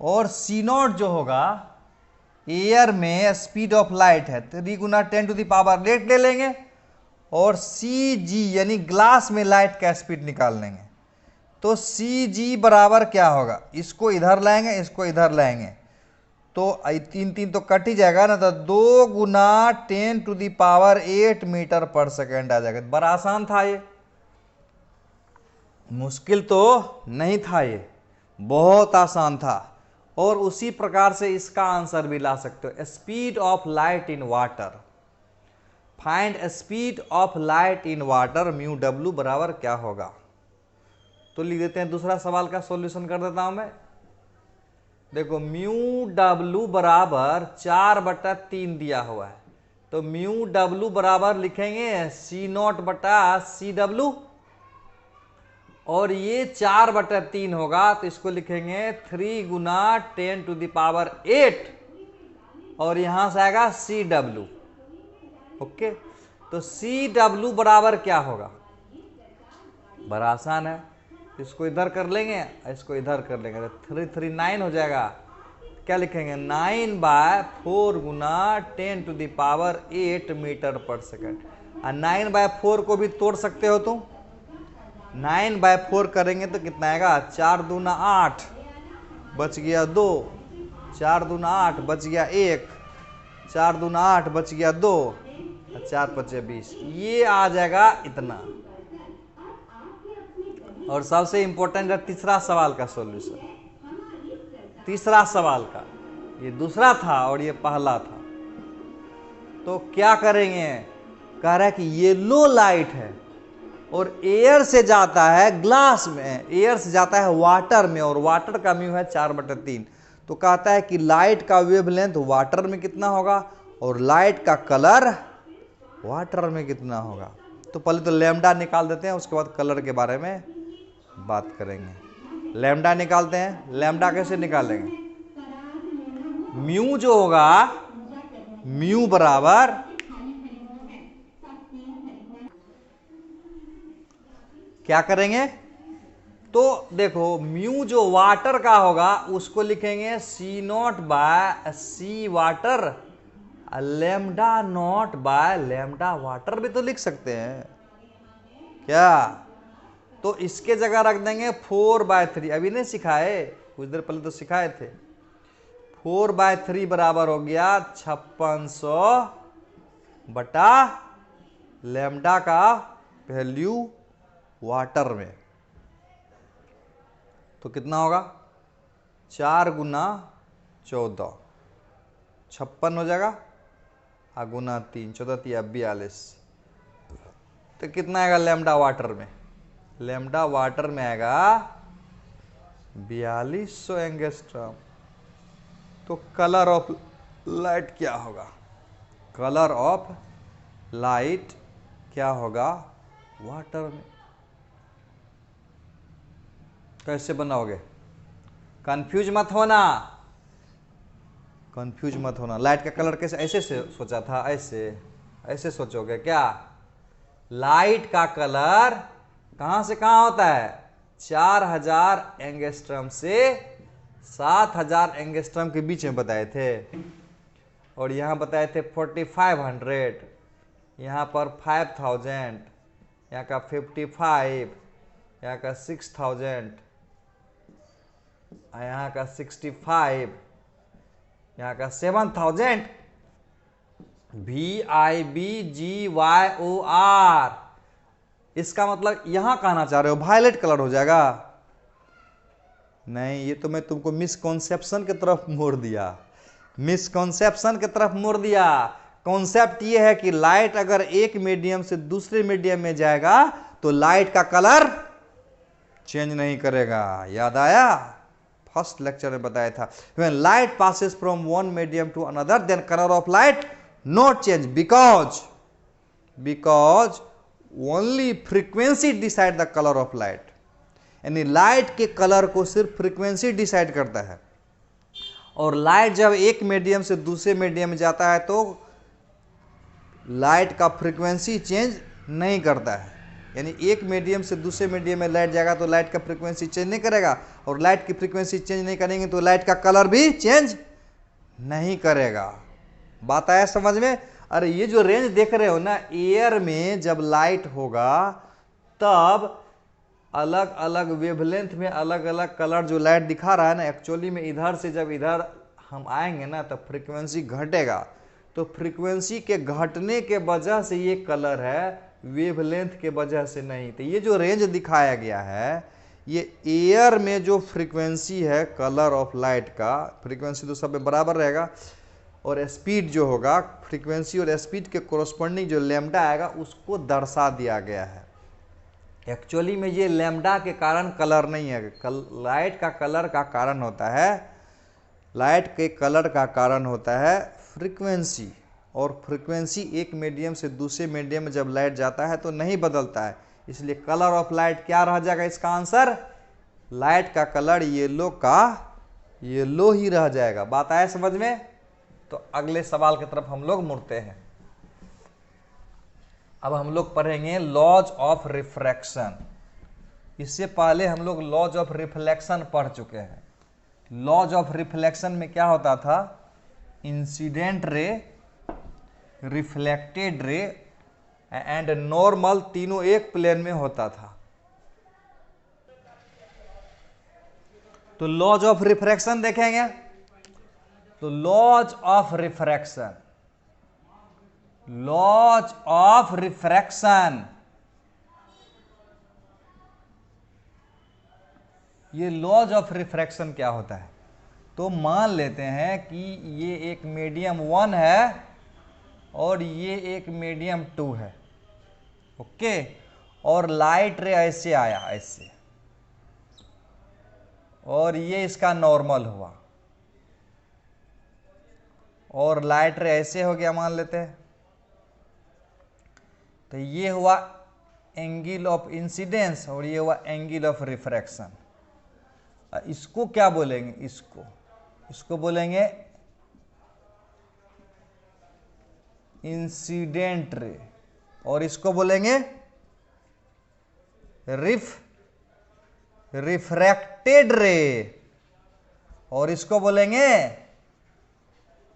और सी नॉट जो होगा एयर में स्पीड ऑफ लाइट है 3 गुना 10⁸ ले लेंगे, और सी जी यानी ग्लास में लाइट का स्पीड निकाल लेंगे। तो सी जी बराबर क्या होगा, इसको इधर लाएंगे, इसको इधर लाएंगे, तो 3 तो कट ही जाएगा ना, तो 2 गुना 10⁸ मीटर पर सेकेंड आ जाएगा। बड़ा आसान था ये, मुश्किल तो नहीं था, ये बहुत आसान था। और उसी प्रकार से इसका आंसर भी ला सकते हो, speed of light in water. Find speed of light in water mu W बराबर क्या होगा। तो लिख देते हैं, दूसरा सवाल का सॉल्यूशन कर देता हूं मैं। देखो म्यू डब्ल्यू बराबर 4/3 दिया हुआ है, तो म्यू डब्ल्यू बराबर लिखेंगे C0/CW, और ये 4/3 होगा, तो इसको लिखेंगे 3 गुना 10⁸, और यहां से आएगा CW। ओके, तो CW बराबर क्या होगा, बड़ा आसान है, इसको इधर कर लेंगे, इसको इधर कर लेंगे, तो 339 हो जाएगा। क्या लिखेंगे, 9/4 गुना 10⁸ मीटर पर सेकेंड। और 9/4 को भी तोड़ सकते हो तुम, 9/4 करेंगे तो कितना आएगा, 4 दूना 8, बच गया 2, 4 दूना 8 बच गया 1, 4 दूना 8 बच गया 2, 4 5 20, ये आ जाएगा इतना। और सबसे इंपॉर्टेंट है तीसरा सवाल का सॉल्यूशन। तीसरा सवाल का, ये दूसरा था और ये पहला था, तो क्या करेंगे, कह रहा है कि येलो लाइट है और एयर से जाता है ग्लास में, एयर से जाता है वाटर में, और वाटर का म्यू है 4/3। तो कहता है कि लाइट का वेवलेंथ वाटर में कितना होगा और लाइट का कलर वाटर में कितना होगा। तो पहले तो लैम्डा निकाल देते हैं, उसके बाद कलर के बारे में बात करेंगे। लैम्डा निकालते हैं, लैम्डा कैसे निकालेंगे, म्यू जो होगा, म्यू बराबर क्या करेंगे, तो देखो म्यू जो वाटर का होगा उसको लिखेंगे C0/C water, lambda naught by lambda water भी तो लिख सकते हैं क्या। तो इसके जगह रख देंगे 4/3, अभी नहीं सिखाए, कुछ देर पहले तो सिखाए थे। 4/3 बराबर हो गया 5600 बटा लैम्डा का वैल्यू वाटर में, तो कितना होगा 4 गुना 14, 56 हो जाएगा, आ गुना 3, 14 42, तो कितना आएगा लैम्डा वाटर में, लैम्डा वाटर में आएगा 4200 एंगस्ट्रॉम। तो कलर ऑफ लाइट क्या होगा, कलर ऑफ लाइट क्या होगा वाटर में। कैसे बनाओगे, कंफ्यूज मत होना, कंफ्यूज मत होना। लाइट का कलर कैसे, ऐसे से सोचा था, ऐसे सोचोगे क्या। लाइट का कलर कहां से कहां होता है, 4000 एंगस्ट्रम से 7000 एंगस्ट्रम के बीच में बताए थे, और यहां बताए थे 4500, यहां पर 5000, यहाँ का 55, यहाँ का 6000, यहाँ का 65, यहाँ का 7000, VIBGYOR। इसका मतलब यहां कहना चाह रहे हो वायलेट कलर हो जाएगा, नहीं, ये तो मैं तुमको मिसकॉन्सेप्शन की तरफ मोड़ दिया, मिसकॉन्सेप्शन की तरफ मोड़ दिया। कॉन्सेप्ट ये है कि लाइट अगर एक मीडियम से दूसरे मीडियम में जाएगा तो लाइट का कलर चेंज नहीं करेगा, याद आया, फर्स्ट लेक्चर में बताया था। When light passes from one medium to another then colour of light not change because only frequency decide the colour of light, यानी लाइट के कलर को सिर्फ फ्रीक्वेंसी डिसाइड करता है, और लाइट जब एक मीडियम से दूसरे मीडियम में जाता है तो लाइट का फ्रीक्वेंसी चेंज नहीं करता है। यानी एक मीडियम से दूसरे मीडियम में लाइट जाएगा तो लाइट का फ्रीक्वेंसी चेंज नहीं करेगा, और लाइट की फ्रीक्वेंसी चेंज नहीं करेंगे तो लाइट का कलर भी चेंज नहीं करेगा। बात आया समझ में? अरे ये जो रेंज देख रहे हो ना, एयर में जब लाइट होगा तब अलग अलग वेवलेंथ में अलग अलग कलर जो लाइट दिखा रहा है ना, एक्चुअली में इधर से जब इधर हम आएंगे ना तब फ्रीक्वेंसी घटेगा। तो फ्रीक्वेंसी के घटने के वजह से ये कलर है, वेवलेंथ के वजह से नहीं। तो ये जो रेंज दिखाया गया है, ये एयर में जो फ्रीक्वेंसी है कलर ऑफ लाइट का, फ्रीक्वेंसी तो सब में बराबर रहेगा, और स्पीड जो होगा, फ्रीक्वेंसी और स्पीड के कोरस्पॉन्डिंग जो लैम्डा आएगा उसको दर्शा दिया गया है। एक्चुअली में ये लैम्डा के कारण कलर नहीं है, लाइट का कलर का कारण होता है, लाइट के कलर का कारण होता है फ्रीक्वेंसी। और फ्रीक्वेंसी एक मीडियम से दूसरे मीडियम में जब लाइट जाता है तो नहीं बदलता है, इसलिए कलर ऑफ लाइट क्या रह जाएगा? इसका आंसर लाइट का कलर येलो का येलो ही रह जाएगा। बात आया समझ में? तो अगले सवाल की तरफ हम लोग मुड़ते हैं। अब हम लोग पढ़ेंगे लॉज ऑफ रिफ्रैक्शन। इससे पहले हम लोग लॉज ऑफ रिफ्लेक्शन पढ़ चुके हैं। लॉज ऑफ रिफ्लेक्शन में क्या होता था? Incident ray, reflected ray and normal तीनों एक प्लेन में होता था। तो लॉज ऑफ रिफ्रैक्शन देखेंगे। तो laws of refraction, laws of refraction, ये लॉज ऑफ रिफ्रैक्शन क्या होता है? तो मान लेते हैं कि ये एक मीडियम 1 है और ये एक मीडियम 2 है, ओके, और लाइट रे ऐसे आया, ऐसे, और ये इसका नॉर्मल हुआ, और लाइट रे ऐसे हो गया मान लेते हैं। तो ये हुआ एंगल ऑफ इंसिडेंस और ये हुआ एंगल ऑफ रिफ्रैक्शन। इसको क्या बोलेंगे? इसको बोलेंगे इंसिडेंट रे, और इसको बोलेंगे रिफ्रैक्टेड रे, और इसको बोलेंगे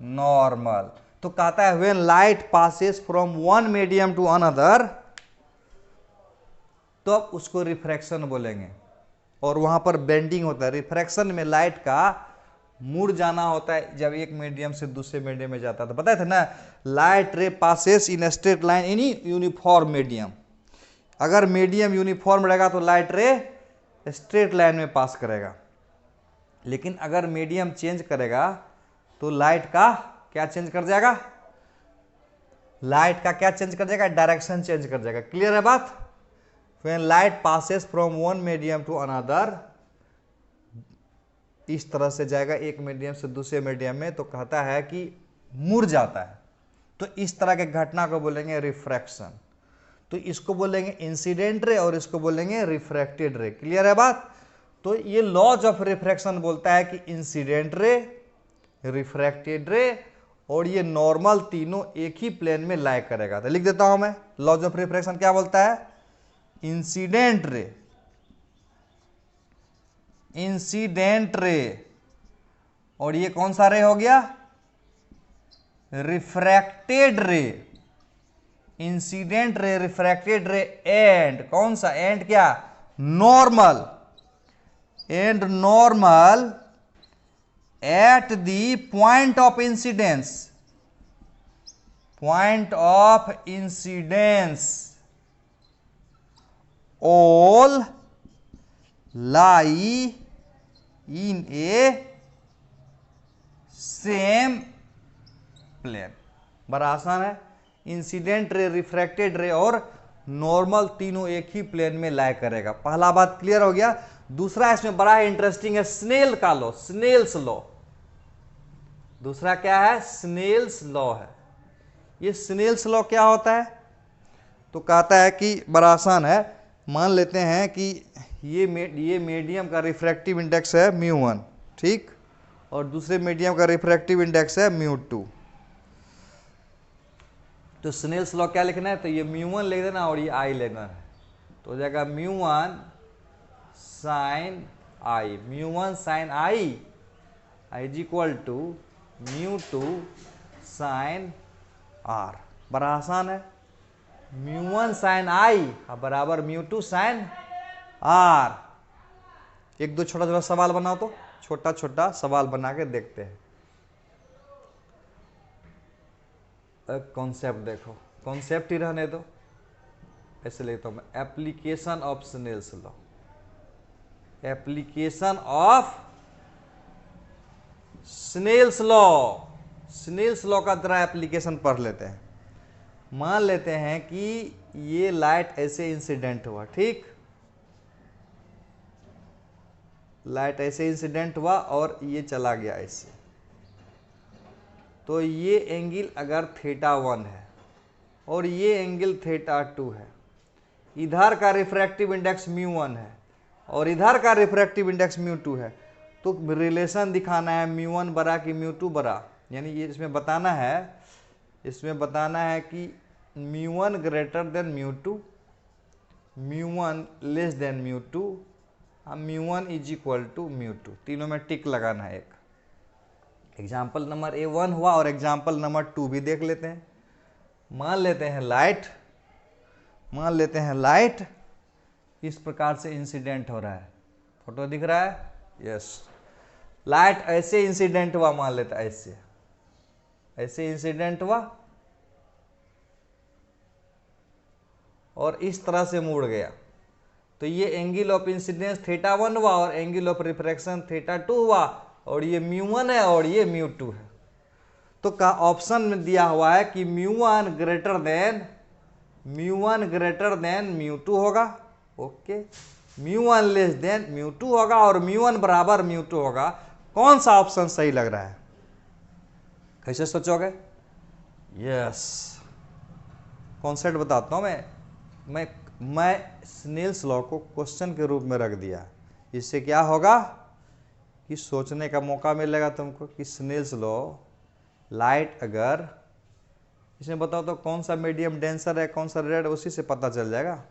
नॉर्मल। तो कहता है when light passes from one medium to another, तो अब उसको रिफ्रैक्शन बोलेंगे, और वहां पर बेंडिंग होता है। रिफ्रैक्शन में लाइट का मुड़ जाना होता है जब एक मीडियम से दूसरे मीडियम में जाता है। तो बताए थे ना, light ray passes in straight line in uniform medium. अगर मीडियम यूनिफॉर्म रहेगा तो लाइट रे स्ट्रेट लाइन में पास करेगा, लेकिन अगर मीडियम चेंज करेगा तो लाइट का क्या चेंज कर जाएगा? लाइट का क्या चेंज कर जाएगा? डायरेक्शन चेंज कर जाएगा। क्लियर है बात? When light passes from one medium to another, इस तरह से जाएगा एक मीडियम से दूसरे मीडियम में, तो कहता है कि मुड़ जाता है। तो इस तरह के घटना को बोलेंगे रिफ्रैक्शन। तो इसको बोलेंगे इंसिडेंट रे और इसको बोलेंगे रिफ्रैक्टेड रे। क्लियर है बात? तो ये लॉज ऑफ रिफ्रैक्शन बोलता है कि इंसिडेंट रे, रिफ्रैक्टेड रे और ये नॉर्मल तीनों एक ही प्लेन में लाई करेगा। तो लिख देता हूं मैं, लॉज ऑफ रिफ्रैक्शन क्या बोलता है? इंसिडेंट रे, इंसिडेंट रे, और ये कौन सा रे हो गया? रिफ्रैक्टेड रे। इंसिडेंट रे, रिफ्रैक्टेड रे एंड कौन सा? एंड क्या? Normal. And normal at the point of incidence, point of incidence all lie in a same plane। बड़ा आसान है। इंसिडेंट रे, रिफ्रैक्टेड रे और नॉर्मल तीनों एक ही प्लेन में लाई करेगा। पहला बात क्लियर हो गया। दूसरा इसमें बड़ा इंटरेस्टिंग है, स्नेल का लॉ, स्नेल्स लॉ। दूसरा क्या है? स्नेल्स लॉ है। ये स्नेल्स लॉ क्या होता है? तो कहता है कि बड़ा आसान है। मान लेते हैं कि ये मीडियम का रिफ्रैक्टिव इंडेक्स है μ1, ठीक, और दूसरे मीडियम का रिफ्रैक्टिव इंडेक्स है μ2। तो स्नेल्स लॉ क्या लिखना है? तो ये μ1 लिख देना और ये I लेना है। तो हो जाएगा μ1 sine I, μ1 sine I is equal to μ2 sine R. बड़ा आसान है, μ1 साइन आई बराबर μ2 साइन आर। एक दो छोटा छोटा सवाल बनाओ, तो छोटा छोटा सवाल बना के देखते हैं। कॉन्सेप्ट देखो, कॉन्सेप्ट ही रहने दो, ऐसे लेता हूं मैं, application of Snell's law, application of Snell's law. Snell's law का तरह एप्लीकेशन पढ़ लेते हैं। मान लेते हैं कि ये लाइट ऐसे इंसिडेंट हुआ, ठीक, लाइट ऐसे इंसिडेंट हुआ और ये चला गया ऐसे, तो ये एंगल अगर θ1 है और ये एंगल θ2 है, इधर का रिफ्रैक्टिव इंडेक्स μ1 है और इधर का रिफ्रैक्टिव इंडेक्स μ2 है, तो रिलेशन दिखाना है μ1 बड़ा कि μ2 बड़ा, यानी ये इसमें बताना है कि μ1 greater than μ2, μ1 less than μ2, μ1 is equal to μ2। तीनों में टिक लगाना है। एक एग्जाम्पल नंबर A1 हुआ और एग्जाम्पल नंबर 2 भी देख लेते हैं। मान लेते हैं लाइट इस प्रकार से इंसिडेंट हो रहा है, फोटो दिख रहा है, यस। लाइट ऐसे इंसिडेंट हुआ, मान लेते हैं ऐसे इंसिडेंट हुआ और इस तरह से मुड़ गया, तो ये एंगल ऑफ इंसिडेंस θ1 हुआ और एंगल ऑफ रिफ्रैक्शन θ2 हुआ, और ये μ1 है और ये μ2 है। तो का ऑप्शन में दिया हुआ है कि μ1 ग्रेटर देन μ2 होगा, ओके, μ1 लेस देन μ2 होगा और μ1 बराबर μ2 होगा। कौन सा ऑप्शन सही लग रहा है, कैसे सोचोगे? यस, कॉन्सेप्ट बताता हूं मैं स्नेल्स लॉ को क्वेश्चन के रूप में रख दिया। इससे क्या होगा कि सोचने का मौका मिलेगा तुमको कि स्नेल्स लॉ, लाइट अगर इसमें बताओ तो कौन सा मीडियम डेंसर है, कौन सा रेड, उसी से पता चल जाएगा।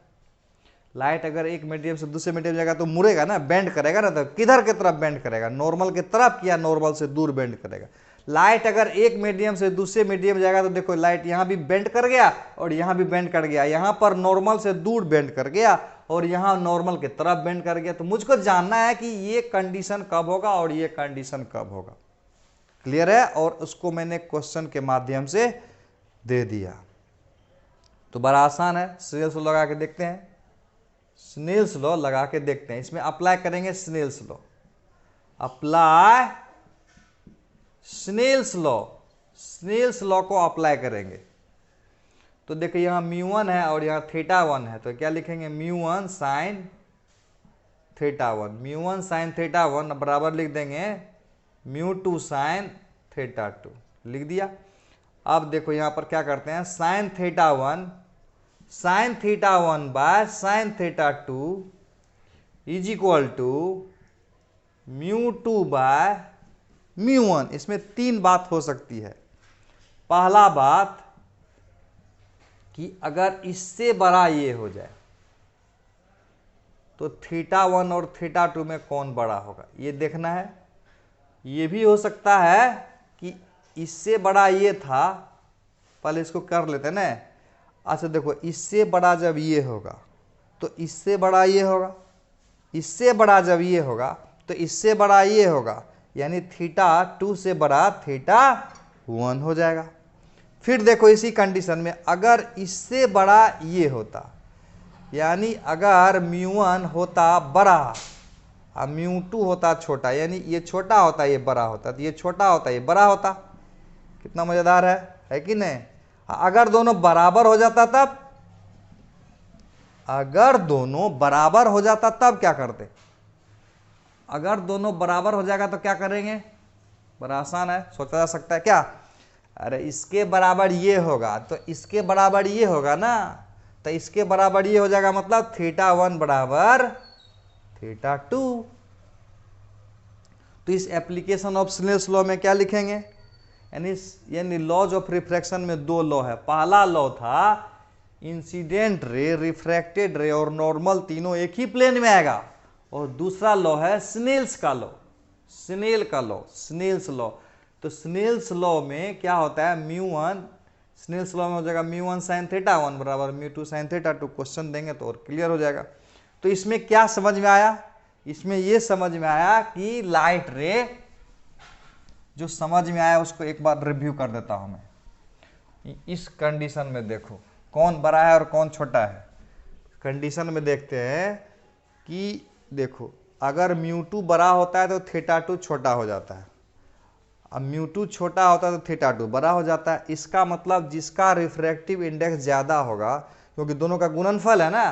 लाइट अगर एक मीडियम से दूसरे मीडियम जाएगा तो मुड़ेगा ना, बेंड करेगा ना, तो किधर की तरफ बेंड करेगा, नॉर्मल की तरफ या नॉर्मल से दूर बेंड करेगा। लाइट अगर एक मीडियम से दूसरे मीडियम जाएगा तो देखो लाइट यहाँ भी बेंड कर गया और यहाँ भी बेंड कर गया, यहाँ पर नॉर्मल से दूर बेंड कर गया और यहाँ नॉर्मल की तरफ बेंड कर गया। तो मुझको जानना है कि ये कंडीशन कब होगा और ये कंडीशन कब होगा। क्लियर है? और उसको मैंने क्वेश्चन के माध्यम से दे दिया। तो बड़ा आसान है, स्नेल्स लॉ लगा के देखते हैं। स्नेल्स लॉ लगा के देखते हैं, इसमें अप्लाई करेंगे Snell's law, apply Snell's law को अप्लाई करेंगे। तो देखिए यहाँ μ1 है और यहाँ θ1 है, तो क्या लिखेंगे, μ1 साइन θ1 बराबर लिख देंगे μ2 साइन θ2, लिख दिया। अब देखो यहाँ पर क्या करते हैं, sine θ1 by sine θ2 is equal to μ2 by μ1। इसमें तीन बात हो सकती है। पहला बात कि अगर इससे बड़ा ये हो जाए तो θ1 और θ2 में कौन बड़ा होगा, ये देखना है। ये भी हो सकता है कि इससे बड़ा ये था, पहले इसको कर लेते हैं ना। अच्छा देखो, इससे बड़ा जब ये होगा तो इससे बड़ा ये होगा, इससे बड़ा जब ये होगा तो इससे बड़ा ये होगा, यानी θ2 से बड़ा θ1 हो जाएगा। फिर देखो इसी कंडीशन में अगर इससे बड़ा ये होता, यानी अगर μ1 होता बड़ा और μ2 होता छोटा, यानी ये छोटा होता ये बड़ा होता, तो ये छोटा होता ये बड़ा होता। कितना मजेदार है कि नहीं? अगर दोनों बराबर हो जाता तब, अगर दोनों बराबर हो जाता तब क्या करते? अगर दोनों बराबर हो जाएगा तो क्या करेंगे? बड़ा आसान है, सोचा जा सकता है क्या? अरे इसके बराबर ये होगा तो इसके बराबर ये होगा ना, तो इसके बराबर ये हो जाएगा, मतलब θ1 बराबर θ2। तो इस एप्लीकेशन ऑफ स्नेल्स लॉ में क्या लिखेंगे, यानी लॉज ऑफ रिफ्रैक्शन में दो लॉ है। पहला लॉ था इंसिडेंट रे, रिफ्रैक्टेड रे और नॉर्मल तीनों एक ही प्लेन में आएगा। और दूसरा लॉ है स्नेल्स का लॉ, स्नेल का लॉ, स्नेल्स लॉ। तो स्नेल्स लॉ में क्या होता है, म्यू वन, स्नेल्स लॉ में हो जाएगा mu one sine theta one बराबर mu two sine theta two. Question देंगे तो और क्लियर हो जाएगा। तो इसमें क्या समझ में आया, इसमें यह समझ में आया कि लाइट रे, जो समझ में आया उसको एक बार रिव्यू कर देता हूं मैं। इस कंडीशन में देखो कौन बड़ा है और कौन छोटा है। कंडीशन में देखते हैं कि देखो अगर म्यू टू बड़ा होता है तो थीटा टू छोटा हो जाता है, अब म्यू टू छोटा होता है तो थीटा टू बड़ा हो जाता है। इसका मतलब जिसका रिफ्रैक्टिव इंडेक्स ज्यादा होगा, क्योंकि दोनों का गुणनफल है ना,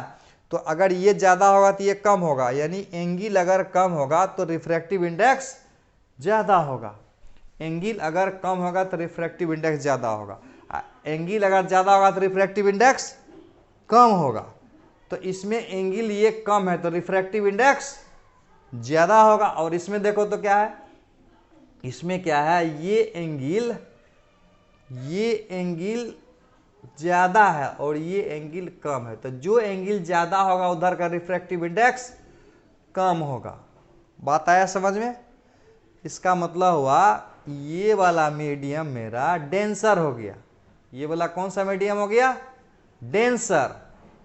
तो अगर ये ज्यादा होगा तो ये कम होगा, यानी एंगल अगर कम होगा तो रिफ्रैक्टिव इंडेक्स ज्यादा होगा। एंगल अगर कम होगा तो रिफ्रैक्टिव इंडेक्स ज्यादा होगा, एंगल अगर ज्यादा होगा तो रिफ्रैक्टिव इंडेक्स कम होगा। तो इसमें एंगल ये कम है तो रिफ्रैक्टिव इंडेक्स ज्यादा होगा। और इसमें देखो तो क्या है, इसमें क्या है, ये एंगल ज्यादा है और ये एंगल कम है। तो जो एंगल ज्यादा होगा उधर का रिफ्रैक्टिव इंडेक्स कम होगा। बात आया समझ में। इसका मतलब हुआ ये वाला मीडियम मेरा डेंसर हो गया। ये वाला कौन सा मीडियम हो गया, डेंसर,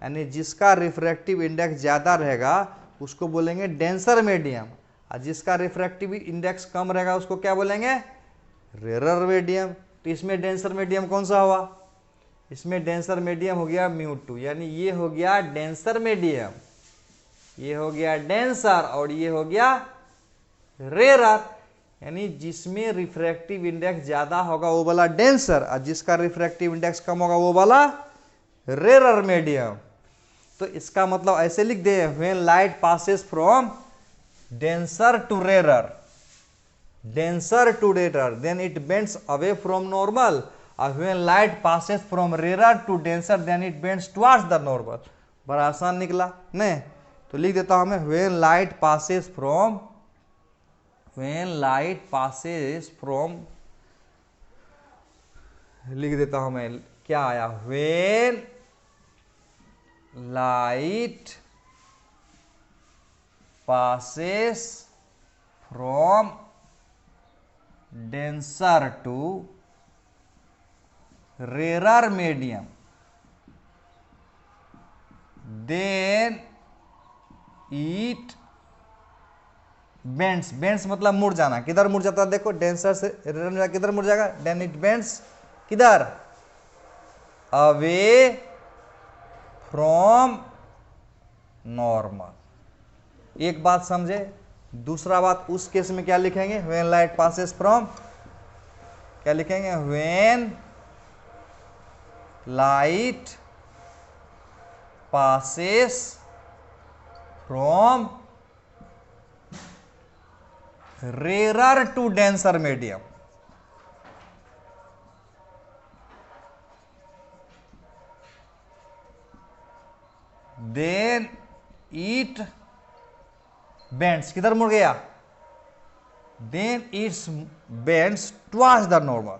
यानी जिसका रिफ्रैक्टिव इंडेक्स ज्यादा रहेगा उसको बोलेंगे डेंसर मीडियम, और जिसका रिफ्रैक्टिव इंडेक्स कम रहेगा उसको क्या बोलेंगे, रेरर मीडियम। तो इसमें डेंसर मीडियम कौन सा हुआ, इसमें डेंसर मीडियम हो गया म्यू टू, यानी ये हो गया डेंसर मीडियम, ये हो गया डेंसर और ये हो गया रेरर। यानी जिसमें रिफ्रैक्टिव इंडेक्स ज्यादा होगा वो वाला डेंसर, और जिसका रिफ्रैक्टिव इंडेक्स कम होगा वो वाला रेरर मीडियम। तो इसका मतलब ऐसे लिख दे, when light passes from denser to rarer, denser to rarer, then it bends away from normal. When light passes from rarer to denser, then it bends towards the normal. बड़ा आसान निकला नहीं। तो लिख देता हूं मैं, when light passes from, लिख देता हूं मैं, क्या आया, when light passes from denser to rarer medium, then it bends, bends मतलब मुड़ जाना, किधर मुड़ जाता है देखो, डेंसर से रेरर में किधर मुड़ जाएगा, then it bends किधर, away from normal। एक बात समझे। दूसरा बात, उस केस में क्या लिखेंगे, व्हेन लाइट पासेस फ्रॉम, क्या लिखेंगे, when light passes from rarer to denser medium. Then it bends, किधर मुड़ गया, then it's bends towards the normal,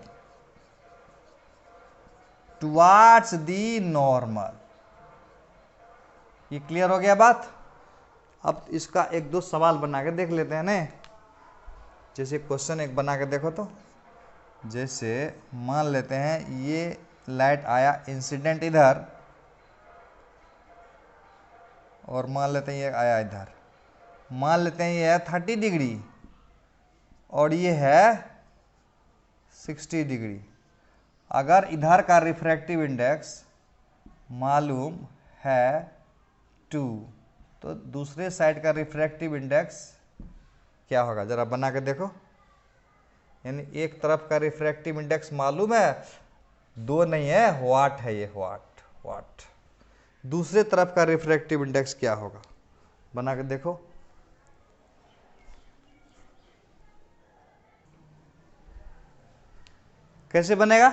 towards the normal. ये क्लियर हो गया बात। अब इसका एक दो सवाल बना के देख लेते हैं ना। जैसे क्वेश्चन एक बना के देखो तो, जैसे मान लेते हैं ये लाइट आया इंसिडेंट इधर, और मान लेते हैं ये आया इधर, मान लेते हैं ये है 30 डिग्री और ये है 60 डिग्री। अगर इधर का रिफ्रैक्टिव इंडेक्स मालूम है 2, तो दूसरे साइड का रिफ्रैक्टिव इंडेक्स क्या होगा, जरा बना के देखो। यानी एक तरफ का रिफ्रैक्टिव इंडेक्स मालूम है, 2 नहीं है, वाट है ये, वाट। दूसरे तरफ का रिफ्रैक्टिव इंडेक्स क्या होगा, बना के देखो। कैसे बनेगा,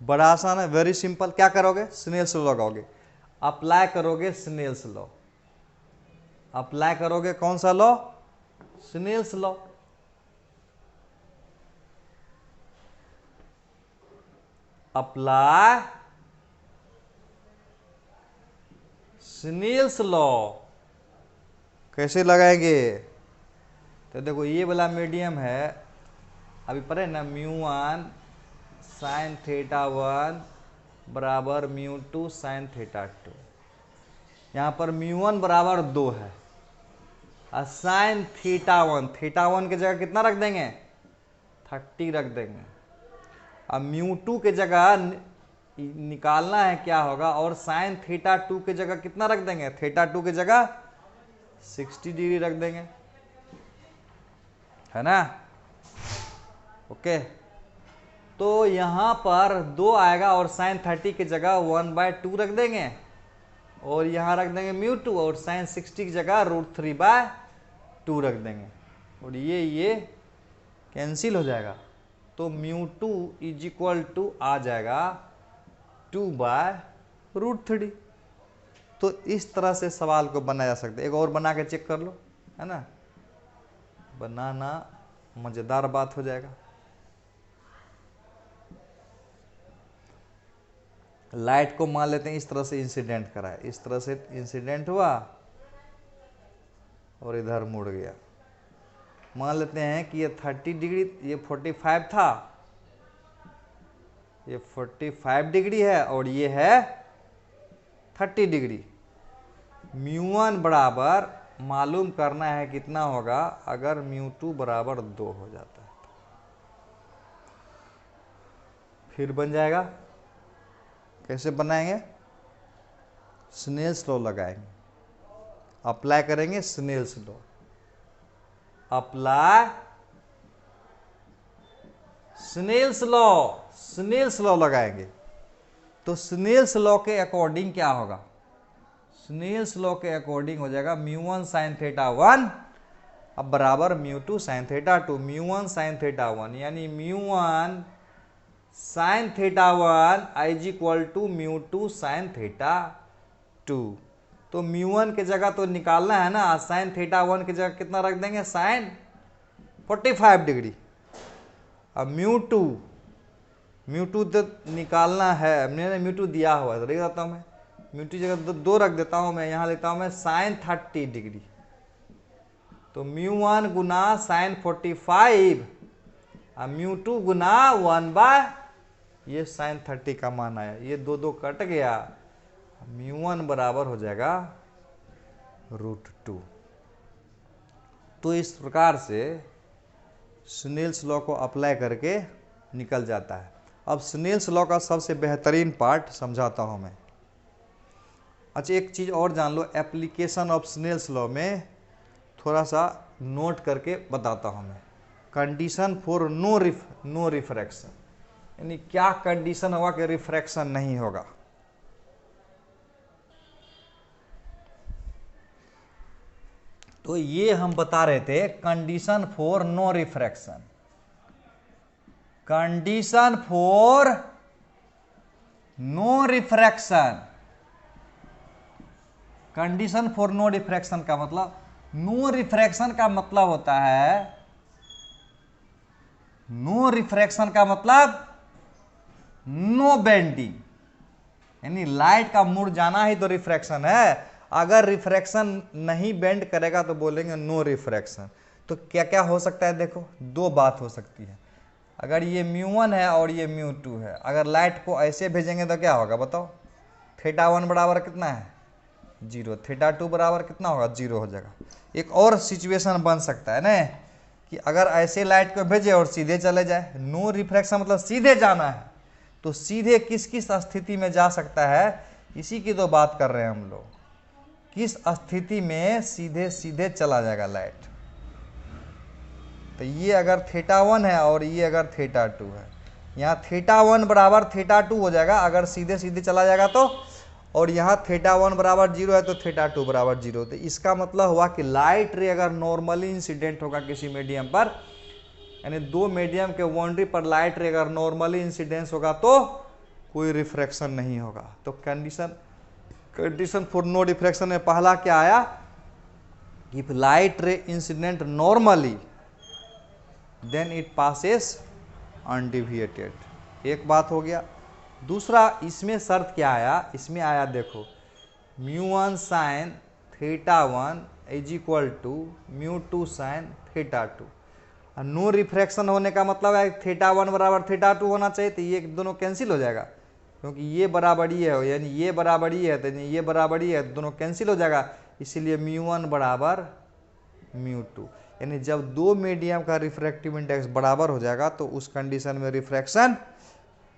बड़ा आसान है, वेरी सिंपल। क्या करोगे, स्नेल्स लॉ लगाओगे, अप्लाई करोगे स्नेल्स लॉ, अप्लाई करोगे कौन सा law, Snell's law. Apply Snell's law कैसे लगाएंगे? तो देखो ये वाला मीडियम है, अभी पढ़े ना, μ1 sin θ1 बराबर μ2 sin θ2। यहाँ पर μ1 बराबर 2 है और sin θ1 की जगह कितना रख देंगे? 30 रख देंगे। अब μ2 की जगह निकालना है क्या होगा, और sin θ2 की जगह कितना रख देंगे? θ2 की जगह 60 डिग्री रख देंगे, है ना? ओके, तो यहां पर 2 आएगा और sin 30 की जगह 1/2 रख देंगे, और यहां रख देंगे μ2, और sin 60 की जगह √3/2 रख देंगे, और ये कैंसिल हो जाएगा। तो μ2 = आ जाएगा 2/√3। तो इस तरह से सवाल को बनाया जा सकता है। एक और बना के चेक कर लो, है ना, बनाना मजेदार बात हो जाएगा। लाइट को मान लेते हैं इस तरह से इंसिडेंट करा है, इस तरह से इंसिडेंट हुआ और इधर मुड़ गया। मान लेते हैं कि ये 30 डिग्री, ये 45 था, ये 45 डिग्री है और ये है 30 डिग्री। μ1 बराबर मालूम करना है कितना होगा अगर μ2 बराबर 2 हो जाता है। फिर बन जाएगा, कैसे बनाएंगे? स्नेल्स लॉ लगाएंगे, अप्लाई करेंगे Snell's law, apply Snell's law लगाएंगे। तो स्नेल्स लॉ के अकॉर्डिंग क्या होगा? स्नेल्स लॉ के अकॉर्डिंग हो जाएगा μ1 sin θ1 अब बराबर μ2 sin θ2। μ1 sin θ1 यानी μ1 sin θ1 = μ2 sin θ2। तो μ1 की जगह तो निकालना है ना, sin θ1 की जगह कितना रख देंगे? sin 45 degree. अब μ2 तो निकालना है, मैंने μ2 दिया हुआ है तो लिख देता हूँ मैं, μ2 की जगह 2 रख देता हूँ मैं, यहाँ लिखता हूँ मैं sin 30 डिग्री। तो μ1 गुना sin 45 और μ2 गुना 1/, ये sin 30 का मान आया, ये 2 कट गया, μ1 बराबर हो जाएगा √2। तो इस प्रकार से स्नेल्स लॉ को अप्लाई करके निकल जाता है। अब स्नेल्स लॉ का सबसे बेहतरीन पार्ट समझाता हूं मैं। अच्छा, एक चीज और जान लो, एप्लीकेशन ऑफ स्नेल्स लॉ में थोड़ा सा नोट करके बताता हूं मैं। कंडीशन फॉर नो रिफ्रैक्शन, यानी क्या कंडीशन होगा कि रिफ्रैक्शन नहीं होगा। तो ये हम बता रहे थे condition for no refraction. Condition for no refraction, condition for no refraction का मतलब, नो रिफ्रैक्शन का मतलब होता है, नो रिफ्रैक्शन का मतलब नो बेंडिंग, यानी लाइट का मुड़ जाना ही तो रिफ्रैक्शन है। अगर रिफ्रैक्शन नहीं बेंड करेगा तो बोलेंगे नो रिफ्रैक्शन। तो क्या क्या हो सकता है? देखो, 2 बात हो सकती है। अगर ये μ1 है और ये μ2 है, अगर लाइट को ऐसे भेजेंगे तो क्या होगा बताओ? θ1 बराबर कितना है? 0। θ2 बराबर कितना होगा? 0 हो जाएगा। एक और सिचुएशन बन सकता है ना कि अगर ऐसे लाइट को भेजे और सीधे चले जाए, नो रिफ्रैक्शन मतलब सीधे जाना है, तो सीधे किस किस स्थिति में जा सकता है, इसी की तो बात कर रहे हैं हम लोग। किस स्थिति में सीधे सीधे चला जाएगा लाइट? तो ये अगर θ1 है और ये अगर θ2 है, यहाँ θ1 बराबर θ2 हो जाएगा अगर सीधे सीधे चला जाएगा तो, और यहाँ θ1 बराबर 0 है तो θ2 बराबर 0। तो इसका मतलब हुआ कि लाइट रे अगर नॉर्मली इंसिडेंट होगा किसी मीडियम पर, यानी 2 मीडियम के बाउंड्री पर लाइट रे अगर नॉर्मली इंसिडेंस होगा तो कोई रिफ्रैक्शन नहीं होगा। तो कंडीशन फॉर नो रिफ्रैक्शन में पहला क्या आया? If light ray incident normally then it passes undeviated. एक बात हो गया। दूसरा, इसमें शर्त क्या आया? इसमें आया देखो, μ1 sine theta 1 is equal to μ2 sine theta 2। No refraction होने का मतलब है थीटा 1 बराबर थीटा 2 होना चाहिए, तो ये दोनों कैंसिल हो जाएगा, क्योंकि ये बराबरी है यानी ये बराबरी है तो ये बराबरी है, दोनों कैंसिल हो जाएगा, इसीलिए μ1 बराबर μ2। यानी जब दो मीडियम का रिफ्रैक्टिव इंडेक्स बराबर हो जाएगा तो उस कंडीशन में रिफ्रैक्शन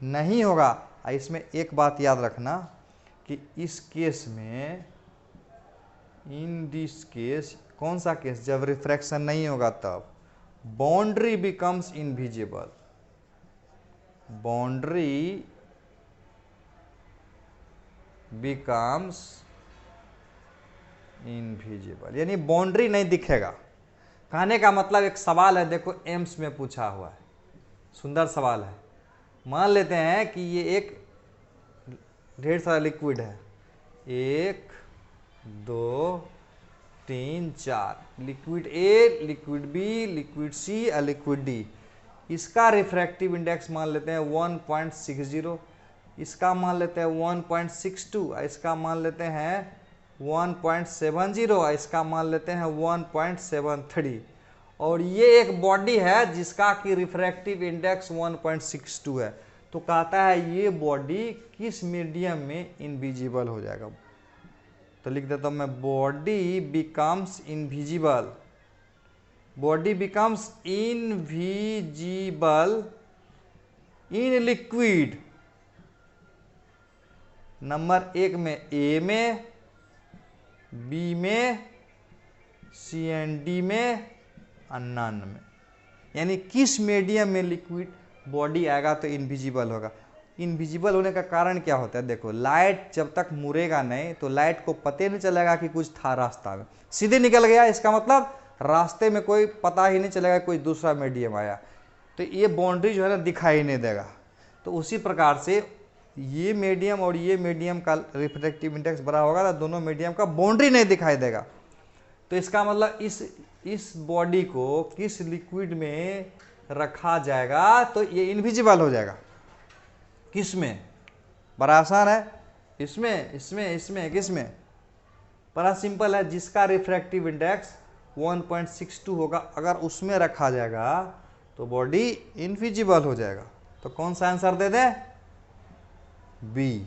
नहीं होगा। इसमें एक बात याद रखना कि इस केस में, इन दिस केस, कौन सा केस, जब रिफ्रैक्शन नहीं होगा तब boundary becomes invisible, boundary becomes invisible, यानी बाउंड्री नहीं दिखेगा। कहने का मतलब एक सवाल है, देखो एम्स में पूछा हुआ है, सुंदर सवाल है। मान लेते हैं कि ये एक ढेर सारा लिक्विड है, 1 2 3 4, liquid A, liquid B, liquid C और लिक्विड डी। इसका रिफ्रैक्टिव इंडेक्स मान लेते हैं 1.60, इसका मान लेते हैं 1.62, इसका मान लेते हैं 1.70, इसका मान लेते हैं 1.73, और ये एक बॉडी है जिसका कि रिफ्रैक्टिव इंडेक्स 1.62 है। तो कहता है ये बॉडी किस मीडियम में इनविजिबल हो जाएगा। तो लिख देता हूं मैं, body becomes invisible, body becomes invisible in liquid number 1 में ए में, बी में, सी एंड डी में, नन में। यानी किस मीडियम में लिक्विड बॉडी आएगा तो इनविजिबल होगा। इनविजिबल होने का कारण क्या होता है, देखो लाइट जब तक मुड़ेगा नहीं तो लाइट को पता नहीं चलेगा कि कुछ था रास्ता में, सीधे निकल गया, इसका मतलब रास्ते में कोई पता ही नहीं चलेगा कोई दूसरा मीडियम आया, तो ये बाउंड्री जो है ना दिखाई नहीं देगा। तो उसी प्रकार से ये मीडियम और ये मीडियम का रिफ्रैक्टिव इंडेक्स बड़ा होगा तो दोनों मीडियम का बाउंड्री नहीं दिखाई देगा। तो इसका मतलब इस बॉडी को किस लिक्विड में रखा जाएगा तो ये इनविजिबल हो जाएगा। किस में, बड़ा आसान है, इसमें, इसमें, इसमें, किस में, बड़ा सिंपल है, जिसका रिफ्रैक्टिव इंडेक्स 1.62 होगा अगर उसमें रखा जाएगा तो बॉडी इनविजिबल हो जाएगा। तो कौन सा आंसर दे दें, बी।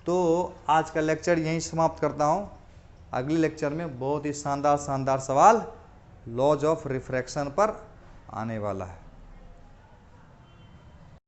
तो आज का लेक्चर यहीं समाप्त करता हूं। अगले लेक्चर में बहुत ही शानदार सवाल लॉज ऑफ रिफ्रैक्शन पर आने वाला है।